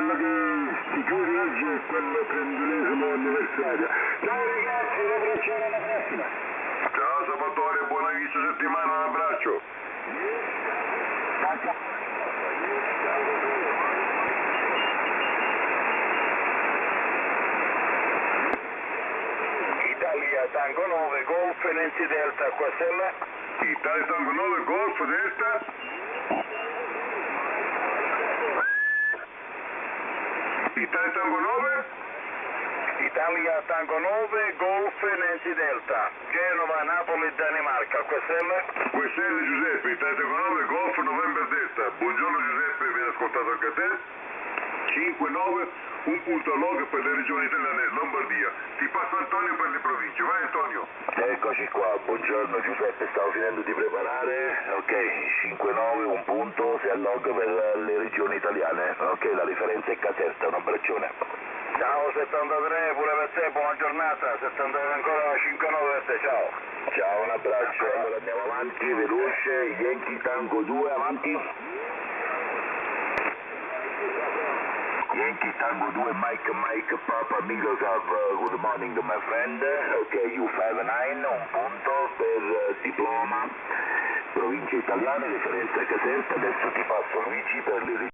si chiude oggi è quello 31esimo anniversario. Ciao ragazzi, un abbraccione alla prossima. Ciao Salvatore, buon inizio settimana, un abbraccio. Italia Tango 9, Golf, Nancy Delta, QSL. Italia Tango 9, Golf, Delta. Italia Tango 9. Italia Tango 9, Golf, Nancy Delta, Genova, Napoli, Danimarca, QSL. QSL Giuseppe, Italia Tango 9, Golf, November Delta. Buongiorno Giuseppe, viene ascoltato anche a te. 5-9, un punto log per le regioni italiane, Lombardia. Ti passo Antonio per le province, vai Antonio. Eccoci qua, buongiorno Giuseppe, stavo finendo di preparare, ok, 5-9, un punto, se log per le regioni italiane, ok, la differenza è Caserta, un abbraccione. Ciao 73, pure per te, buona giornata, 79 ancora 5-9 per te, ciao. Ciao, un abbraccio, allora andiamo avanti, veloce, Yankee Tango 2, avanti. Yankee Tango 2, Mike, Papa Miroslav, good morning my friend, ok, U59, un punto per diploma, province italiane, referenza Caserta, adesso ti passo Luigi per le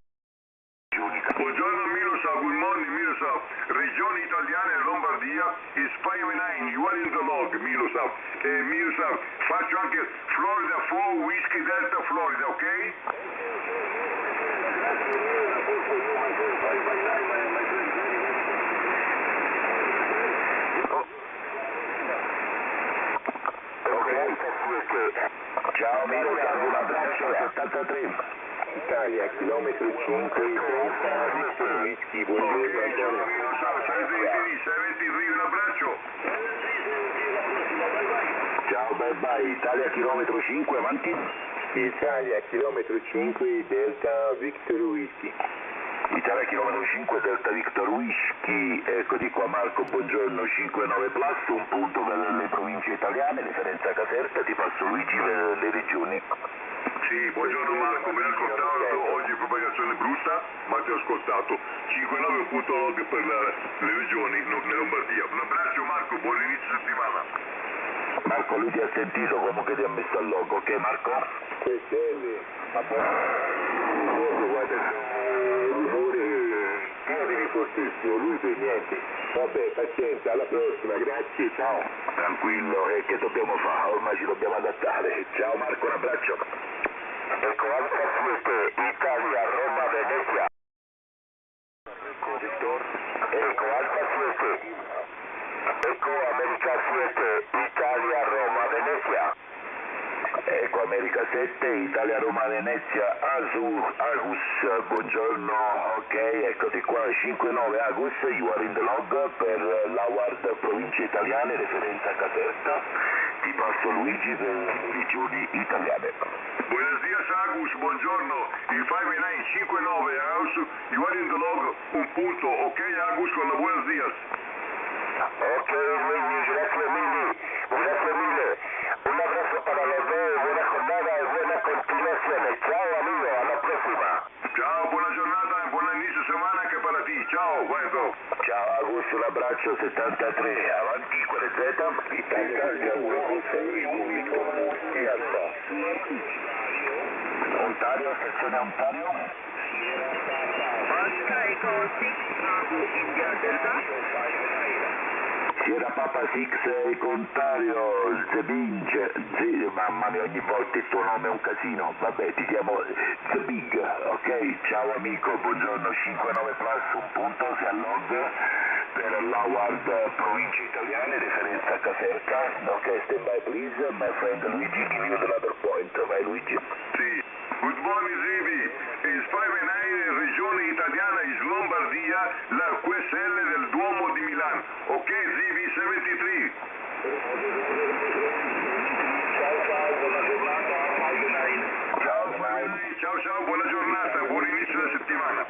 regioni italiane. Buongiorno Miroslav, good morning Miroslav. Regioni italiane Lombardia, is 5-9, you are in the log Miroslav. Miroslav, faccio anche Florida 4, Whiskey Delta Florida, ok? Ciao Miroslav, un abbraccio 73. Italia, chilometro 5, Delta, Victor Whisky, buongiorno Ok, ciao Antonio. Miroslav, 623, un abbraccio. Ciao, bye bye, Italia chilometro 5, avanti. Italia, chilometro 5, Delta, Victor Whisky. Italia chilometro 5, Delta Victor Whisky, eccoti qua Marco, buongiorno, 59 plus, un punto per le province italiane, referenza Caserta, ti passo Luigi per le regioni. Sì, buongiorno Marco, mi hai ascoltato, oggi propagazione brutta, ma ti ho ascoltato. 5-9 un punto log per le regioni, in Lombardia. Un abbraccio Marco, buon inizio settimana. Marco, lui ti ha sentito, comunque ti ha messo al logo, ok Marco? QSL, guarda, tieni fortissimo, lui per niente. Vabbè, pazienza, alla prossima, grazie, ciao. Tranquillo, e che dobbiamo fare? Ormai ci dobbiamo adattare. Ciao Marco, un abbraccio. Ecco, Alfa 7, Italia, Roma, Venezia. Ecco, Alfa 7. Ecco, America 7, Italia, Roma, Venezia. Ecco America 7, Italia, Roma, Venezia, Agus, buongiorno, ok, eccoti qua, 5-9 Agus, you are in the log per l'Award province italiane, referenza Caserta, ti passo Luigi per le regioni italiane. Buenos dias Agus, buongiorno, il 5-9 Agus, you are in the log, un punto, ok Agus con la buenos dias. Ok, Luigi, grazie mille. Un abrazo para los dos, buena jornada y buena continuación. Ciao amigo, alla prossima. Ciao, buona giornata e buon inizio settimana anche per te. Ciao, vai go. Ciao Agus, un abbraccio 73, avanti QRZ, Italia, Ontario, stazione Ontario. Oscar Echo 6, India Delta. Sierra Papa 6 Ontario, Zebinge, mamma mia ogni volta il tuo nome è un casino, vabbè ti chiamo Zebig, ok? Ciao amico, buongiorno, 5-9 plus, un punto, si allog per l'Award province italiane, referenza Caserta, ok, stand by please, my friend Luigi, give you another point, vai Luigi. Sì. Good morning Zivi, is 5-9 regione italiana is Lombardia, la QSL del Duomo di Milano. Ok Zivi 73. Ciao, buona giornata, buon inizio della settimana.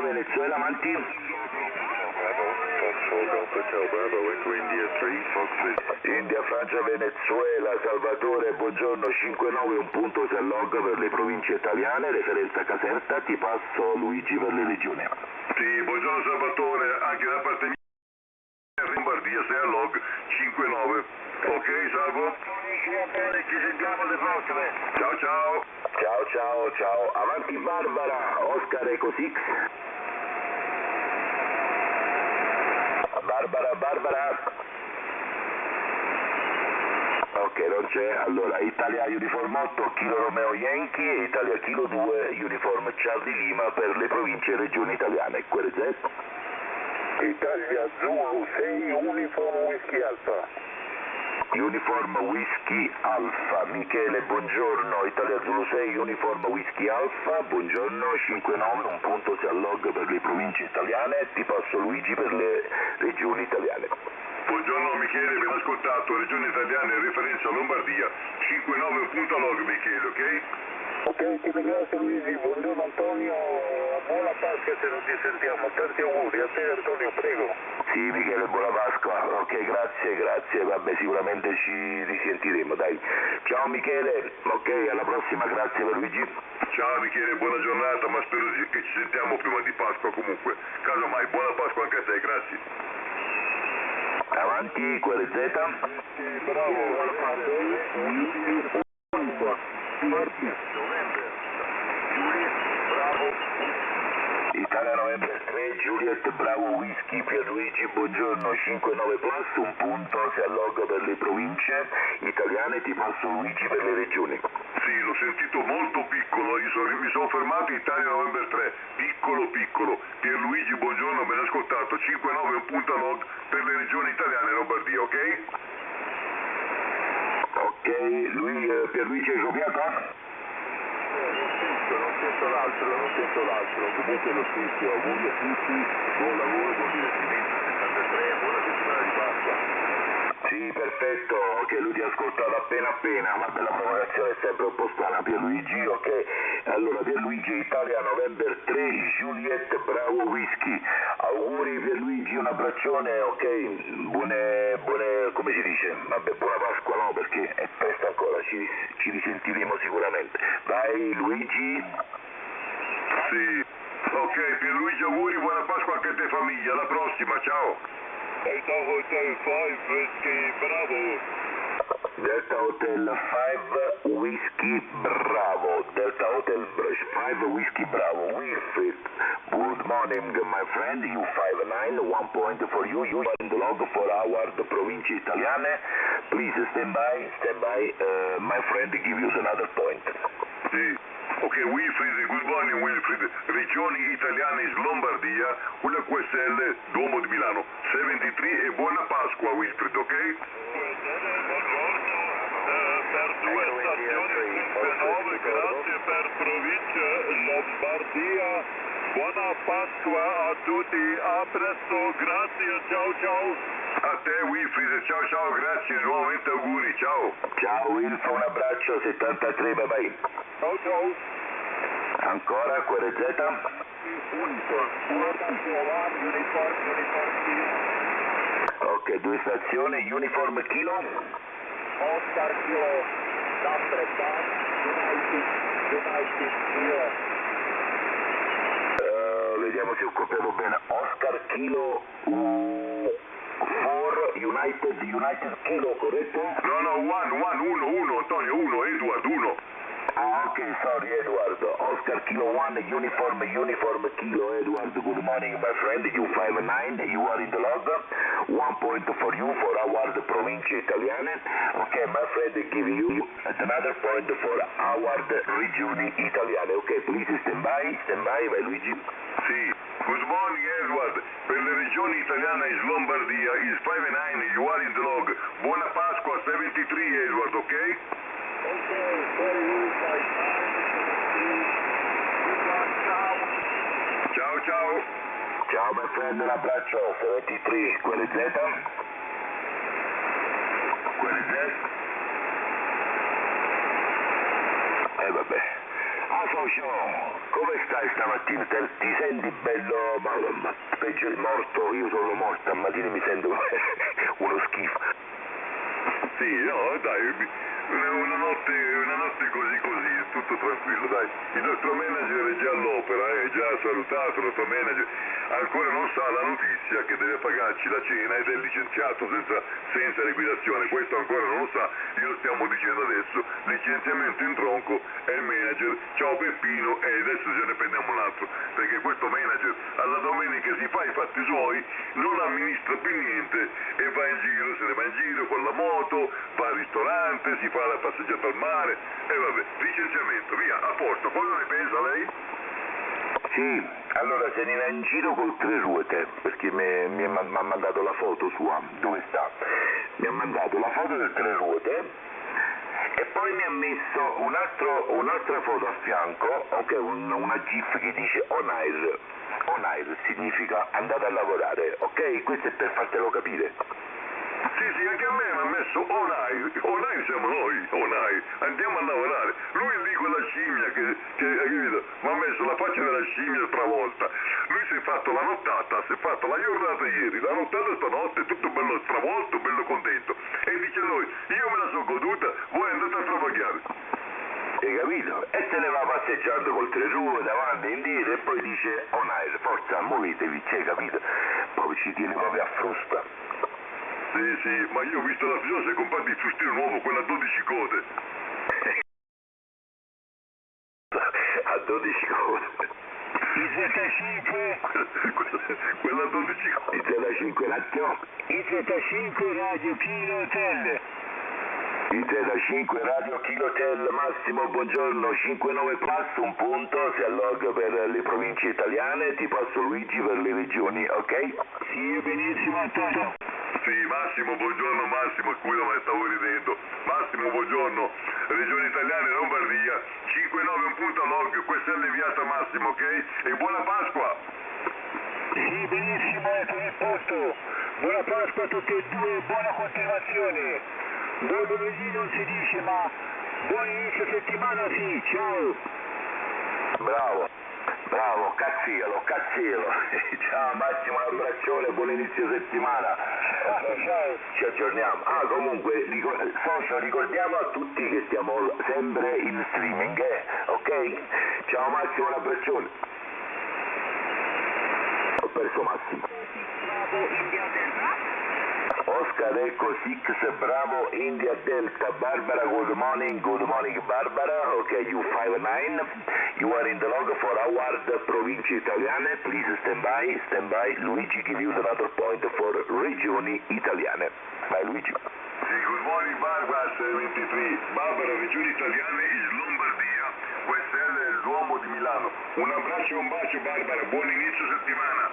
Venezuela, avanti. Hotel Bravo, Echo India 3, Fox. India, Francia, Venezuela, Salvatore, buongiorno, 59, un punto se log per le province italiane, referenza Caserta, ti passo Luigi per le regioni. Sì, buongiorno Salvatore, anche da parte mia. Lombardia 6 a log 5-9. Ok, salvo? Ci sentiamo le prossime. Ciao ciao. Ciao, ciao, ciao. Avanti Barbara, Oscar Eco 6. Barbara. Ok, non c'è. Allora, Italia Uniform 8, Kilo Romeo Yankee, Italia Kilo 2, Uniform Charlie Lima per le province e regioni italiane. QRZ? Italia Zulu 6 Uniform Whisky Alpha. Uniform Whisky Alfa, Michele, buongiorno, Italia Zulu 6, Uniform Whisky Alfa, buongiorno, 5-9, un punto se allog per le province italiane, ti passo Luigi per le regioni italiane. Buongiorno Michele, ben ascoltato, regione italiana e referenza Lombardia, 5-9, un punto log Michele, ok? Ok, ti ringrazio Luigi, buongiorno Antonio, buona Pasqua se non ti sentiamo, tanti auguri, a te Antonio, prego. Sì Michele, buona Pasqua, ok, grazie, vabbè sicuramente ci risentiremo, dai. Ciao Michele, ok, alla prossima, grazie per Luigi. Ciao Michele, buona giornata, ma spero che ci sentiamo prima di Pasqua comunque. Casomai, buona Pasqua anche a te, grazie. Avanti, QRZ. Italia November 3, Juliet Bravo Whisky, Pierluigi, buongiorno, 5-9 plus, un punto se allog per le province italiane, ti passo Luigi per le regioni. Sì, l'ho sentito molto piccolo, mi sono fermato Italia November 3, piccolo. Pierluigi, buongiorno, ben ascoltato, 5-9, un punto log per le regioni italiane e Lombardia, ok? Ok, Pierluigi hai copiato? Non sento l'altro, comunque lo stesso, auguri a tutti, buon lavoro, buon divertimento, 73, buona settimana di Pasqua. Sì, perfetto, ok, lui ti ha ascoltato appena, vabbè la provocazione è sempre un po' strana, Pierluigi, ok, allora Pierluigi, Italia November 3, Juliet Bravo Whisky, auguri Pierluigi, un abbraccione, ok, buone, come si dice, vabbè buona Pasqua no, perché è presto ancora, ci risentiremo sicuramente, vai Luigi. Sì, ok, Pierluigi auguri, buona Pasqua anche a te famiglia, alla prossima, ciao. Delta Hotel 5 Whisky Bravo. Delta Hotel 5 Whisky Bravo, Delta Hotel 5 Whisky Bravo, Wilfried, good morning my friend, you 5-9, 1 point for you are in the log for our province italiane, please stand by, my friend give you another point. Sì. Ok, Wilfried, good morning Wilfried, regioni italiane in Lombardia, una QSL, Duomo di Milano, 73 e buona Pasqua Wilfried, ok? Buongiorno, per 2 stazioni 5-9, grazie per provincia Lombardia, buona Pasqua a tutti, a presto, grazie, ciao. A te Wilfried, ciao, grazie, nuovamente auguri, ciao. Ciao Wilf, un abbraccio, 73, bye bye. Ciao. Ancora, QRZ? Ok, 2 stazioni, Uniform Kilo? Oscar Kilo, number 1, United Kilo. Vediamo se ho copiato bene, Oscar Kilo 4 United Kilo, corretto? No, 1, Antonio, 1, Edward, 1. Ah, ok, sorry Edward, Oscar Kilo 1, Uniform Kilo, Edward, good morning my friend, you 5-9, you are in the log, 1 point for you for our province italiane, ok my friend give you another point for our regioni italiane, ok please stand by Luigi. Sì, good morning Edward, per le regioni italiane in Lombardia, is 5-9, you are in the log, buona Pasqua, 73 Edward, ok? Ciao. Ciao my friend, un abbraccio, 73, QRZ? Vabbè. Ciao socio, come stai stamattina? Ti senti bello, ma peggio il morto? Io sono morto, stamattina mi sento uno schifo. Sì, no, dai, una notte così, tutto tranquillo, dai. Il nostro manager è già all'opera, già salutato il nostro manager. Ancora non sa la notizia che deve pagarci la cena ed è licenziato senza liquidazione. Questo ancora non lo sa, glielo stiamo dicendo adesso. Licenziamento in tronco è il manager, ciao Peppino, e adesso ce ne prendiamo un altro. Perché questo manager alla domenica si fa i fatti suoi, non amministra più niente e va in giro, se ne va in giro con la moto, va al ristorante, si fa la passeggiata al mare e vabbè, licenziamento, via, a posto. Cosa ne pensa lei? Sì, allora se ne va in giro col tre ruote, perché mi ha mandato la foto sua, dove sta? Mi ha mandato la foto del tre ruote e poi mi ha messo un'altra foto a fianco, ok, una gif che dice on air. On air significa andate a lavorare, ok? Questo è per fartelo capire. Sì, anche a me mi ha messo Onai siamo noi, Onai, andiamo a lavorare. Lui è lì con la scimmia che capito, mi ha messo la faccia della scimmia stravolta. Lui si è fatto la nottata, si è fatto la giornata ieri, la nottata stanotte, tutto bello stravolto, bello contento. E dice a noi, io me la sono goduta, voi andate a travagliare. Hai capito? E se ne va passeggiando col tre ruote davanti e indietro e poi dice on air, forza, muovetevi, hai capito? Poi ci tiene proprio a frusta. Sì, ma io ho visto la figliosa e comprato il fustino nuovo, quella a 12 code. A 12 code. I Z5. Quella a 12 code. I Z5 radio. I Z5 Radio Kilo Hotel. I Z5 Radio Kilo Hotel, Massimo, buongiorno, 59 plus, un punto, si alloga per le province italiane, ti passo Luigi per le regioni, ok? Sì, benissimo, Antonio. Sì, Massimo, buongiorno Massimo, scusa ma stavo ridendo. Massimo, buongiorno, Regione Italiana e Lombardia, 5-9 un punto log, questa è alleviata Massimo, ok? E buona Pasqua! Sì, benissimo, è per il posto. Buona Pasqua a tutti e due, buona continuazione. Buon lunedì non si dice, ma buon inizio settimana sì, ciao. Bravo, cazzielo. Ciao Massimo, un abbraccione, buon inizio settimana. Ciao. Ci aggiorniamo. Comunque, socio, ricordiamo a tutti che stiamo sempre in streaming, ok? Ciao Massimo, un abbraccione. Ho perso Massimo. Bravo, India Delta. Oscar Echo 6 Bravo India Delta. Barbara, good morning Barbara, okay, you 59, you are in the log for Award Province Italiane, please stand by, Luigi give you another point for Regioni Italiane. Vai Luigi. Sì, good morning Barbara, 23, Barbara, Regione Italiane is Lombardia, QSL è il Duomo di Milano. Un abbraccio e un bacio Barbara, buon inizio settimana.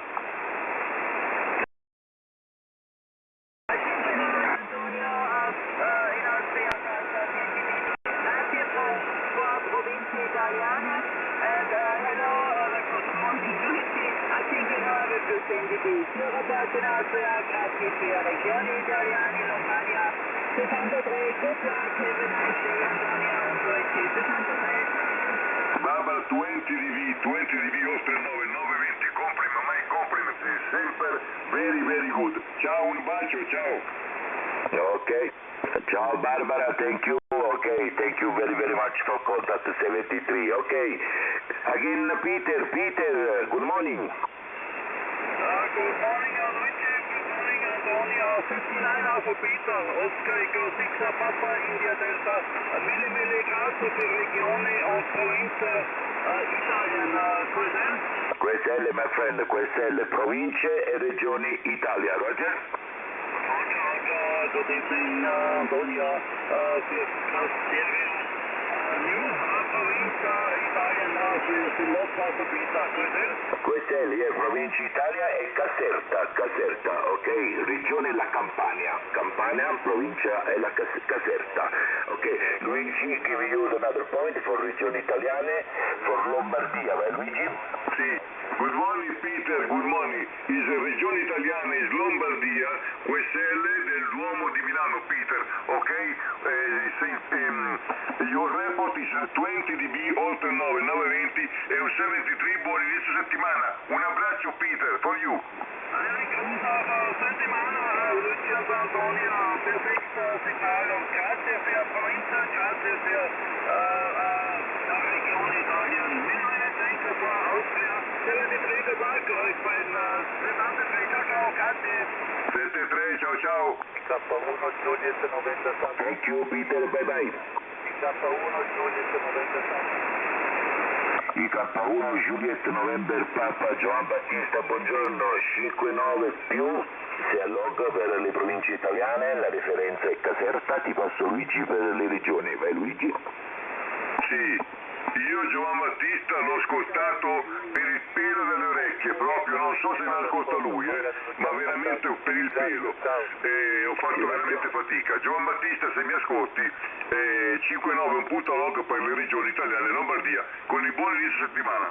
Regioni Italiane, Lombardia, 63, good luck, have a nice day, Antonio, un 63. Barbara, 20 DV, Ostre 9, 920, compliment, my compliments, sempre very good. Ciao, un bacio, ciao. Ok. Ciao Barbara, thank you. Okay, thank you very much for contact 73. Okay. Again Peter, good morning. Good morning, Luigi. Good morning, Antonio. 59 Alpha Peter. Oscar Echo 6 Papa India Delta. Mille grazie per regione o provincia Italian. QSL, my friend, QSL, province e regioni Italia. Roger? Roger. Good evening, Antonio. New provincia Italian sull'Oscar Alpha Peter. QSL è provincia Italia e Caserta, ok? Regione la Campania, provincia è la Caserta, ok? Luigi, give you another point for regioni italiane, for Lombardia, vai Luigi? Sì. Good morning Peter, good morning. Is Regione Italiana, is Lombardia, QSL del Duomo di Milano, Peter, ok? Your report is 20 dB oltre 9, 920 e un 73, buon inizio settimana. Un abbraccio Peter, for you. Settimana, Luigi Antonio, perfetto signalo, grazie per Provincia, grazie per la regione Italia, 1930 für Austria, 73 für Balkreuz, bei 73, ciao, grazie. 73, ciao ciao. K1 Juliet 97. Thank you, Peter, bye bye. K1 Juliet 97. IK1 Juliet November Papa Giovan Battista, buongiorno, 59 più, si alloga per le province italiane, la referenza è Caserta, ti passo Luigi per le regioni, vai Luigi. Sì, io Giovan Battista l'ho ascoltato per il pelo delle orecchie, proprio, non so se me l'ascolta lui, ma veramente per il pelo. Ho fatto veramente fatica. Giovan Battista, se mi ascolti, 5-9 un punto log per le regioni italiane e Lombardia, con i buoni inizio settimana.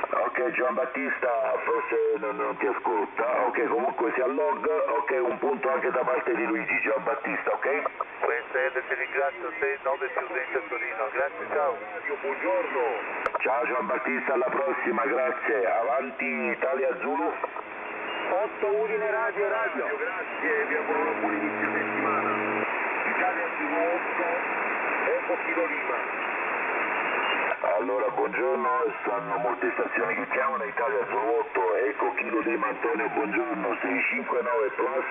Ok, Giovan Battista forse non ti ascolta, ok, comunque si alloga, ok, un punto anche da parte di Luigi, Giovan Battista, ok? QSL ti ringrazio, 6-9 più 20 a Torino, grazie, ciao. Buongiorno. Ciao Giovan Battista, alla prossima, grazie, avanti Italia Zulu. 8 Udine Radio. Grazie, vi auguro un buon inizio settimana. Italia Zulu 8, Eco Kilo Lima. Allora, buongiorno, stanno molte stazioni che chiamano, Italia Zulu 8, Eco Kilo Lima, Antonio, buongiorno, 659 plus,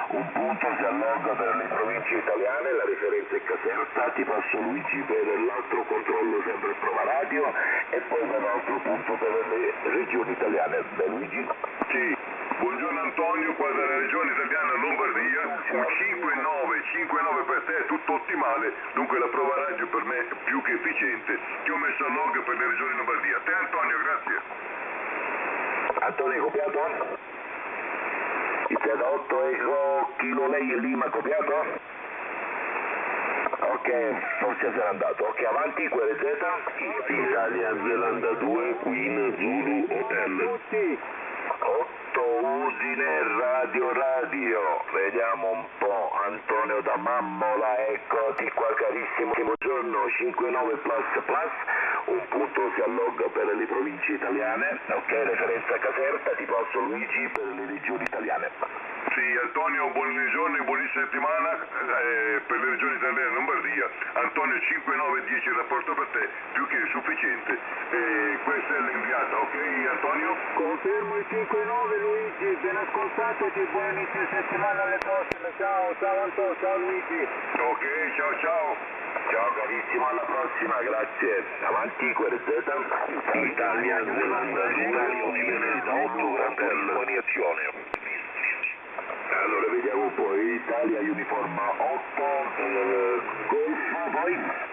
un punto si alloga per le province italiane, la referenza è Caserta, ti passo Luigi per l'altro controllo sempre prova radio e poi un altro punto per le regioni italiane, beh Luigi? Sì, buongiorno Antonio, qua dalla regione italiana Lombardia, un 5-9 per te è tutto ottimale, dunque la prova radio per me è più che efficiente, ti ho messo a log per le regioni Lombardia. A te Antonio, grazie. Antonio, copiato? Il Z8 Eco Kilo Lima, copiato? Ok, forse sarà andato. Ok, avanti, QRZ. Italia Zelanda 2, Queen Zulu Hotel. 8 Udine Radio. Vediamo un po'. Antonio da Mammola, eccoti qua carissimo. Buongiorno, 59 plus. Un punto si alloga per le province italiane. Ok, referenza Caserta, ti passo Luigi per le regioni italiane. Sì, Antonio, buoni giorni, buonissima settimana per le regioni italiane e Lombardia. Antonio 5-9-10 il rapporto per te, più che sufficiente. Questa è l'inviata, ok Antonio? Confermo il 5-9 Luigi, ben ascoltato e ti buon inizio settimana alle prossime, ciao Antonio, ciao Luigi. Ok, ciao. Ciao carissimo, alla prossima, grazie. Avanti, QRZ. Italia Zelanda 2, Udine Zulu Hotel. In azione. Allora, vediamo un po', Italia Uniforma 8, Golf, poi?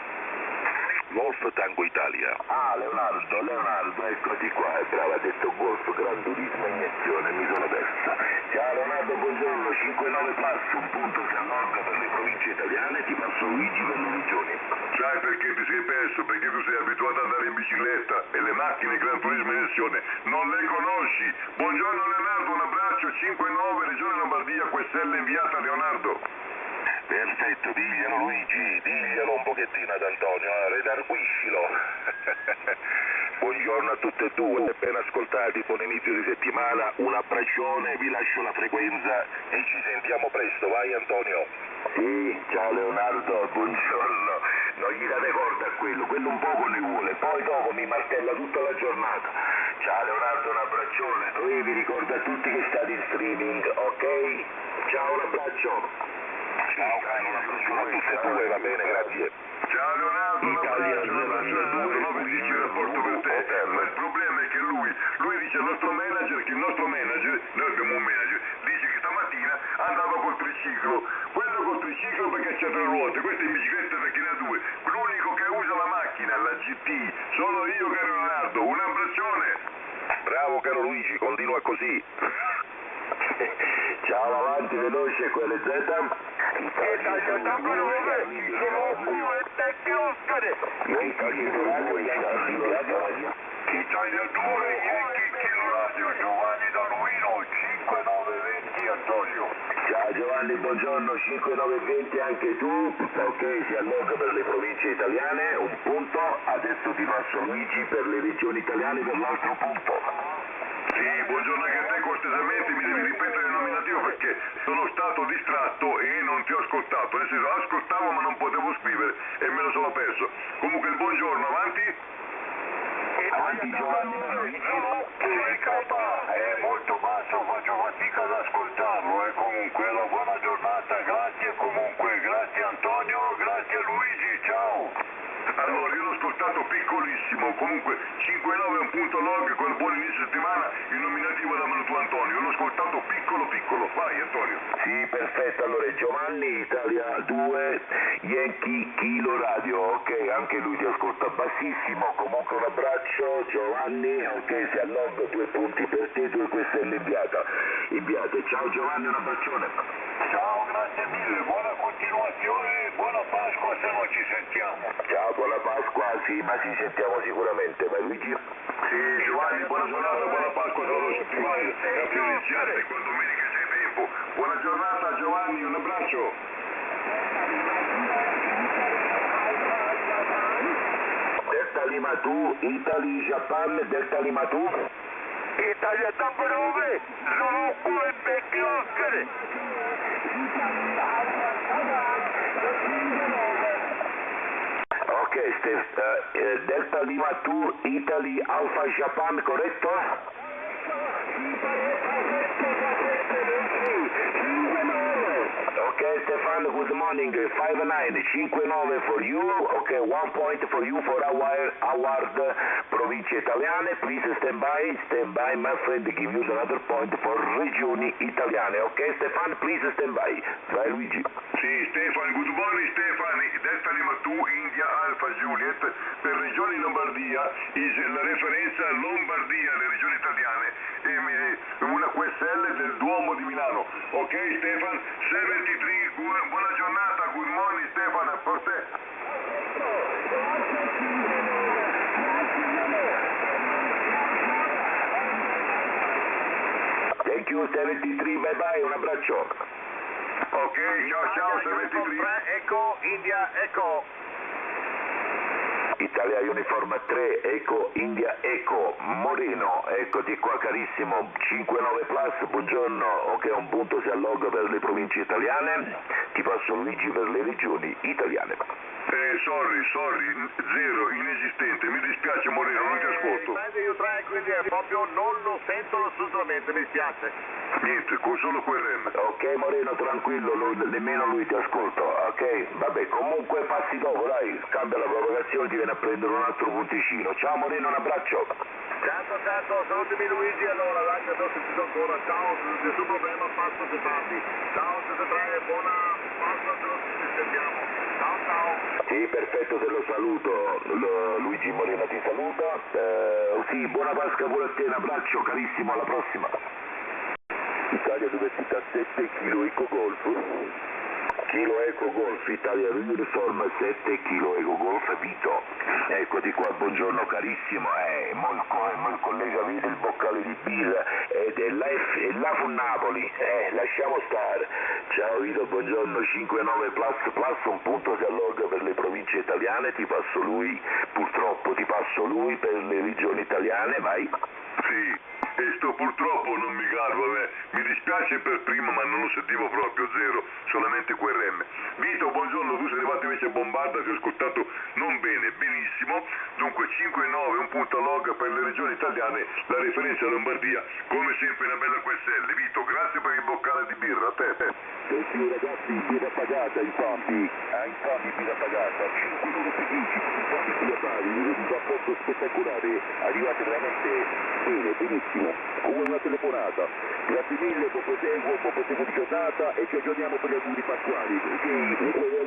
Golf Tango Italia. Ah, Leonardo, eccoti qua, bravo, ha detto Golf, Gran Turismo, iniezione, mi sono persa. Ciao Leonardo, buongiorno, 5-9 plus, un punto si alloga per le province italiane, ti passo Luigi per le regioni. Sai perché ti sei perso? Perché tu sei abituato ad andare in bicicletta e le macchine Gran Turismo iniezione non le conosci. Buongiorno Leonardo, un abbraccio, 5-9, Regione Lombardia, QSL inviata a Leonardo. Perfetto, diglielo Luigi, diglielo un pochettino ad Antonio, redarguiscilo. Buongiorno a tutte e due, ben ascoltati, buon inizio di settimana, un abbraccione, vi lascio la frequenza e ci sentiamo presto, vai Antonio. Sì, ciao Leonardo, buongiorno, non gli date corda a quello un poco ne vuole, poi dopo mi martella tutta la giornata. Ciao Leonardo, un abbraccione, poi vi ricordo a tutti che state in streaming, ok? Ciao, un abbraccio. Ciao caro, un abbraccione a tutte e due, va bene, grazie. Ciao Leonardo, un Italia abbraccio, Zelanda 2, 9 dice il rapporto per te, ma il problema è che lui dice al nostro manager che il nostro manager, noi abbiamo un manager, dice che stamattina andava col triciclo, quello col triciclo perché c'ha 3 ruote, questa in bicicletta perché ne ha 2, l'unico che usa la macchina, la GT, sono io caro Leonardo, un abbraccione. Bravo caro Luigi, continua così. Ciao, avanti, veloce, QRZ. Italia Tango 9, sono e Tecchi Oscar. Italia 2, Yankee Kilo Radio, Giovanni da Luino, 5920 Antonio. Ciao Ciao Giovanni, buongiorno, 5920 anche tu, ok, si alloga per le province italiane, un punto, adesso ti passo Luigi per le regioni italiane per l'altro punto. Sì, buongiorno anche a te, cortesemente mi devi ripetere il nominativo perché sono stato distratto e non ti ho ascoltato, nel senso ascoltavo ma non potevo scrivere e me lo sono perso. Comunque il buongiorno, avanti? Avanti Giovanni per Luigi. È molto basso, faccio fatica ad ascoltarlo e comunque una buona giornata, grazie comunque, grazie Antonio, grazie Luigi, ciao! Allora, io l'ho ascoltato piccolissimo, comunque 5-9 è un punto log con buon inizio settimana, il nominativo dammelo tu Antonio, io l'ho ascoltato piccolo, vai Antonio. Sì, perfetto, allora Giovanni, Italia 2, Yankee, Kilo Radio, ok, anche lui ti ascolta bassissimo, comunque un abbraccio Giovanni, ok, si alloga 2 punti per te, 2 queste inviate, ciao Giovanni, un abbraccione. Ciao, grazie mille, buona continuazione, buona Pasqua se non ci sentiamo. Ciao, buona Pasqua, sì, ma ci sentiamo sicuramente, vai Luigi? Sì, Giovanni, buona giornata, buona Pasqua, saluto tutti voi, è appena iniziate, qua domenica c'è tempo. Buona giornata Giovanni, un abbraccio. Delta Lima 2, Italy, Japan, Delta Lima 2. Italia number 9, Zulu Quebec Oscar. Ok, Delta Lima 2, Italy, Alpha Japan, corretto? Ok, Stefan, good morning. 5-9, 5-9 for you. Ok, 1 point for you for award province italiane. Please stand by, my friend, give you another point for regioni italiane. Ok, Stefan, please stand by. Vai Luigi. Sì, Stefan, good morning Stefan, Delta Lima 2, India Alpha Juliet, per regioni Lombardia, la referenza Lombardia, le regioni italiane, e una QSL del Duomo di Milano. Ok Stefan, 73, buona giornata, good morning Stefan, for te. Thank you, 73, bye bye, un abbraccio. Ok, ciao, 73. Eco, India, Eco. Italia Uniform 3, Eco, India, Eco, Moreno, eccoti qua carissimo, 5-9 plus, buongiorno, ok, un punto si alloga per le province italiane, ti passo Luigi per le regioni italiane. Sorry, zero, inesistente, mi dispiace Moreno, non ti ascolto. Io quindi proprio non lo sento assolutamente, mi spiace. Niente, solo QRM. Ok Moreno, tranquillo, nemmeno lui ti ascolta, ok? Vabbè, comunque passi dopo, dai, cambia la provocazione, ti viene a prendere un altro punticino. Ciao Moreno, un abbraccio. Certo, salutami Luigi, allora, dai, che ho sentito ancora, ciao, nessun problema, passo se tardi. Ciao, 73, buona Pasqua, se non ci sentiamo. Ciao. Sì, perfetto, te lo saluto, Luigi Moreno ti saluta, sì, buona Pasqua pure a te, un abbraccio, carissimo, alla prossima. Italia Università 7, Kilo Eco Golf. Kilo Eco Golf, Italia Uniform 7, Kilo Eco Golf, Vito. Eccoti qua, buongiorno carissimo, il collega vede il boccale di birra ed è là fu Napoli, lasciamo stare. Ciao Vito, buongiorno, 5-9 plus, un punto si alloga per le province italiane, ti passo lui, purtroppo ti passo lui per le regioni italiane, vai. Sì, e sto purtroppo non mi garbo, mi dispiace per prima ma non lo sentivo proprio, zero, solamente QRM. Vito, buongiorno, tu sei arrivato invece a Bombarda, ti ho ascoltato non bene, benissimo, dunque 5-9, un punto log per le regioni italiane, la referenza a Lombardia, come sempre una bella QSL. Vito, grazie per il boccale di birra, a te. Sì ragazzi, birra pagata, infatti birra pagata, 5 loro per 10, infatti birrari, un rapporto spettacolare, arrivate veramente bene, benissimo, come una telefonata. Grazie mille, buon proseguo di giornata e ci aggiorniamo per gli auguri pasquali. Sì,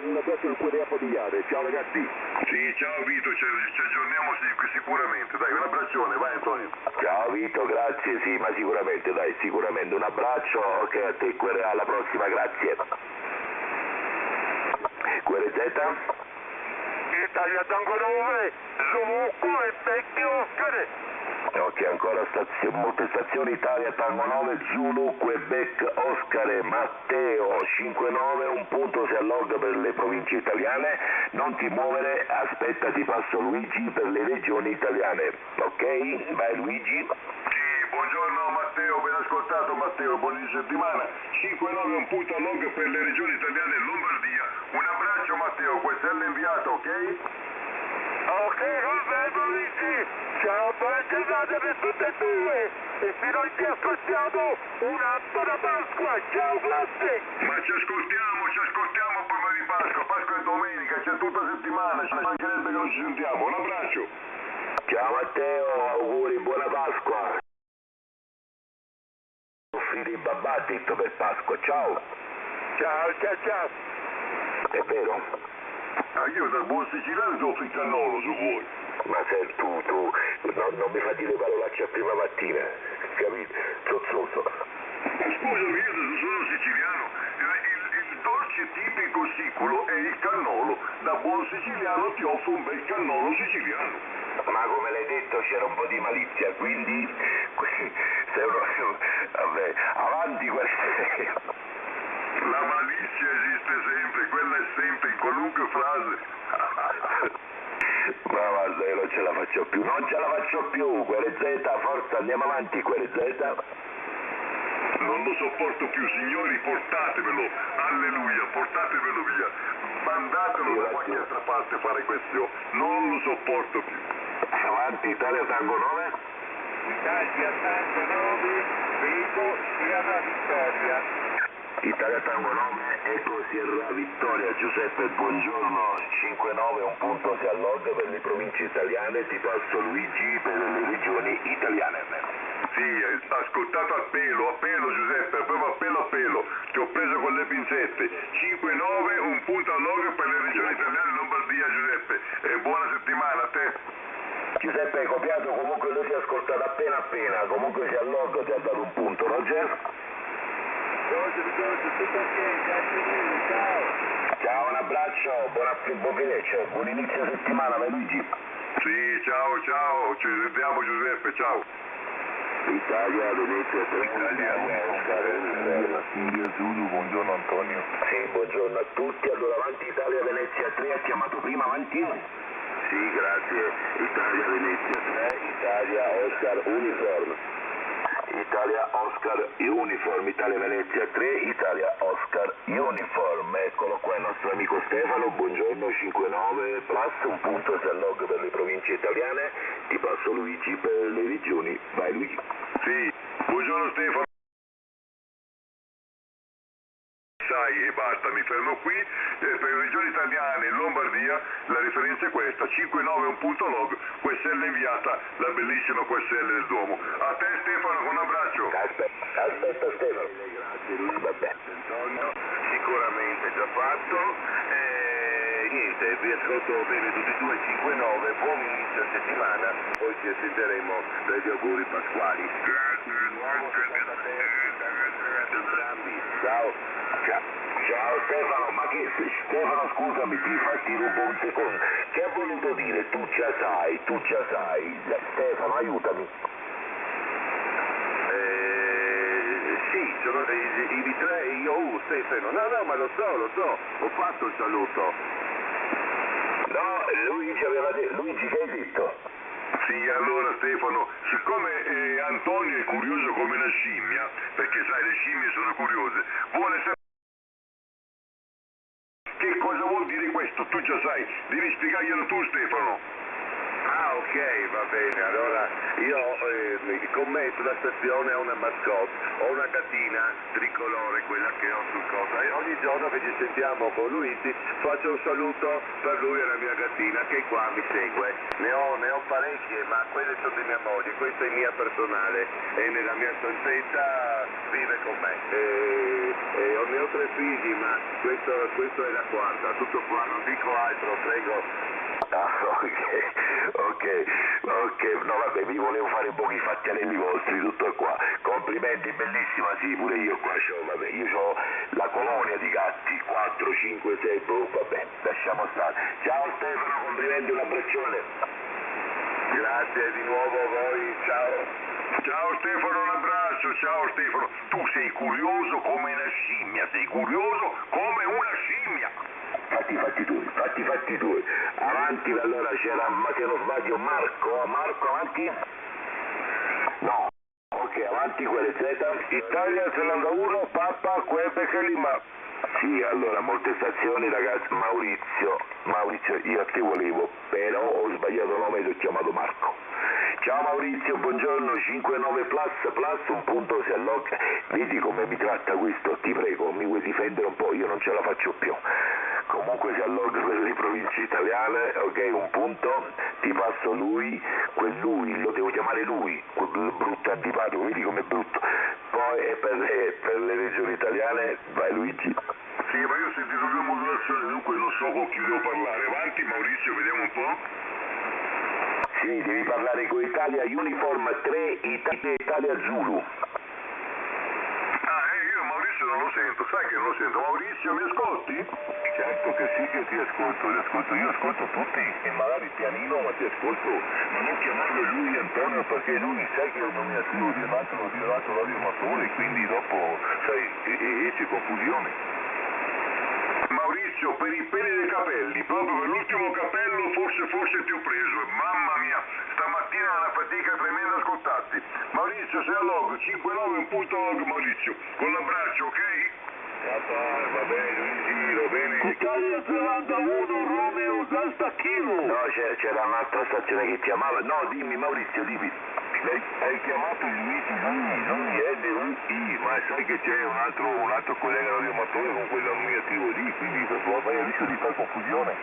un abbraccio al cuore familiare, ciao ragazzi. Sì, ciao Vito, ci aggiorniamo sicuramente, dai, un abbraccione, vai Antonio. Ciao Vito, grazie, sì, ma sicuramente, dai, sicuramente un abbraccio, ok, a te, alla prossima, grazie. QRZ? Italia Tango 9, Zulu Quebec Oscar. Ok, ancora molte stazioni, Italia Tango 9, Zulu Quebec Oscar, Matteo 59, un punto si alloga per le province italiane, non ti muovere, aspetta ti passo Luigi per le regioni italiane, ok? Vai Luigi. Sì, buongiorno Matteo, ben ascoltato Matteo, buon settimana. 5-9 un punto log per le regioni italiane e Lombardia. Un abbraccio Matteo, QSL inviato, ok? Ok, Roberto Luigi, ciao, buona giornata per tutte e due e se non ci ascoltiamo una buona Pasqua, ciao, grazie! Ma ci ascoltiamo prima di Pasqua, Pasqua è domenica, c'è tutta settimana, ci mancherebbe che non ci sentiamo, un abbraccio! Ciao Matteo, auguri, buona Pasqua. Offrite i babbattito per Pasqua, ciao. Ciao, ciao, ciao! È vero? Ah, io da buon siciliano ti offro il cannolo se vuoi. Ma se tu, non mi fa dire parolacce a prima mattina, capito? Zozzoso. Scusami, io sono siciliano, il dolce tipico siculo è il cannolo, da buon siciliano ti offro un bel cannolo siciliano. Ma come l'hai detto c'era un po' di malizia, quindi sei vabbè, avanti questo. La malizia esiste sempre, quella è sempre in qualunque frase. Ma guarda, io non ce la faccio più, QRZ, forza, andiamo avanti, QRZ. Non lo sopporto più, signori, portatevelo, alleluia, portatevelo via, mandatelo da qualche altra parte a fare questo, non lo sopporto più. Avanti, Italia Tango 9. Italia Tango 9, Eco Sierra Vittoria. Italia Tango 9, Eco Sierra Vittoria, Giuseppe buongiorno, 5-9, un punto si alloga per le province italiane, ti passo Luigi per le regioni italiane. Sì, ascoltato a pelo Giuseppe, proprio a pelo, ti ho preso con le pinzette, 5-9, un punto alloga per le regioni italiane e Lombardia Giuseppe, e buona settimana a te. Giuseppe hai copiato, comunque lui si è ascoltato appena, comunque si alloga, ti ha dato un punto, Roger? Tutto ok, grazie mille, ciao! Ciao, un abbraccio, buon fine, buon inizio settimana, vai Luigi. Sì, ciao, ci sentiamo Giuseppe, ciao. Italia, Venezia, Italia, Oscar, India Zulu, buongiorno Antonio. Sì, buongiorno a tutti, allora avanti Italia, Venezia 3, ha chiamato prima, avanti? Sì, grazie, Italia, Venezia 3, Italia, Oscar, Uniform. Italia Oscar Uniform, Italia Venezia 3, Italia Oscar Uniform, eccolo qua il nostro amico Stefano, buongiorno 5-9 plus, un punto si alloga per le province italiane, ti passo Luigi per le regioni, vai Luigi. Sì, buongiorno Stefano. Sai, e basta, mi fermo qui, per le regioni italiane e Lombardia la riferenza è questa, 5-9 un punto log, QSL inviata, la bellissima QSL del Duomo. A te Stefano, con un abbraccio. Aspetta Stefano. Grazie Luigi, vabbè. Antonio, sicuramente già fatto, niente, vi ascolto bene tutti e due, 5-9, buon inizio settimana, poi ci sentiremo dagli auguri pasquali. Grazie di nuovo, entrambi, ciao. Ciao Stefano, ma che Stefano scusami, ti rubo un secondo. Che ha voluto dire? Tu già sai. Stefano, aiutami. Sì, sono i V3, io, Stefano, no, ma lo so, ho fatto il saluto. No, Luigi che hai detto? Sì, allora Stefano, siccome Antonio è curioso come una scimmia, perché sai le scimmie sono curiose, vuole sapere che cosa vuol dire questo, tu già sai, devi spiegarglielo tu Stefano. Ah ok, va bene, allora io con me sulla stazione ho una mascotte, ho una gattina tricolore, quella che ho sul coso, e ogni giorno che ci sentiamo con Luigi faccio un saluto per lui e la mia gattina che qua mi segue, ne ho parecchie, ma quelle sono di mia moglie, questa è mia personale e nella mia stanzetta vive con me, ne ho 3 figli, ma questo è la quarta, tutto qua, non dico altro, prego. Ah, ok, no vabbè, vi volevo fare un po' i fattianelli vostri, tutto qua. Complimenti, bellissima, sì, pure io qua vabbè, io ho la colonia di gatti, 4, 5, 6, vabbè, lasciamo stare. Ciao Stefano, complimenti, un abbraccione. Grazie di nuovo a voi, ciao. Ciao Stefano, un abbraccio, ciao Stefano. Tu sei curioso come una scimmia, sei curioso come una scimmia. Fatti tu. Avanti, allora c'era, ma se non sbaglio, Marco, avanti? No, ok, avanti, quelle Z. Italia, Zelanda 1, Papa, Quebec e Lima. Sì, allora, molte stazioni, ragazzi, Maurizio, io a te volevo, però ho sbagliato nome e ti ho chiamato Marco. Ciao Maurizio, buongiorno, 59 plus, un punto si allocca. Vedi come mi tratta questo, ti prego, mi vuoi difendere un po', io non ce la faccio più. Comunque si allogga per le province italiane, ok, un punto, ti passo lui, lo devo chiamare lui, quel brutto antipatico, vedi com'è brutto. Poi per le regioni italiane, vai Luigi. Sì, ma io ho sentito due modulazioni, dunque non so con chi devo parlare. Avanti Maurizio, vediamo un po'. Sì, devi parlare con Italia Uniform 3, Italia Zulu. Io Maurizio non lo sento, sai che non lo sento. Maurizio, mi ascolti? Certo che sì che ti ascolto, io ascolto tutti e magari pianino ma ti ascolto, ma non chiamarlo lui Antonio perché lui sai che è il nominativo di un altro radioamatore, quindi dopo, sai, esce confusione. Maurizio, per i peli dei capelli, proprio per l'ultimo capello forse ti ho preso, mamma mia, stamattina è una fatica tremenda ascoltarti. Maurizio, sei a log, 59 un punto log Maurizio, con l'abbraccio, ok? Va bene Luigi, va bene. Italia Zelanda 1, Romeo Delta Kilo. No, c'era un'altra stazione che chiamava, no dimmi Maurizio, dimmi. Hai chiamato Luigi, lui LUI, ma sai che c'è un altro collega radioamatore con quel nominativo lì, quindi vai a rischio di fare confusione.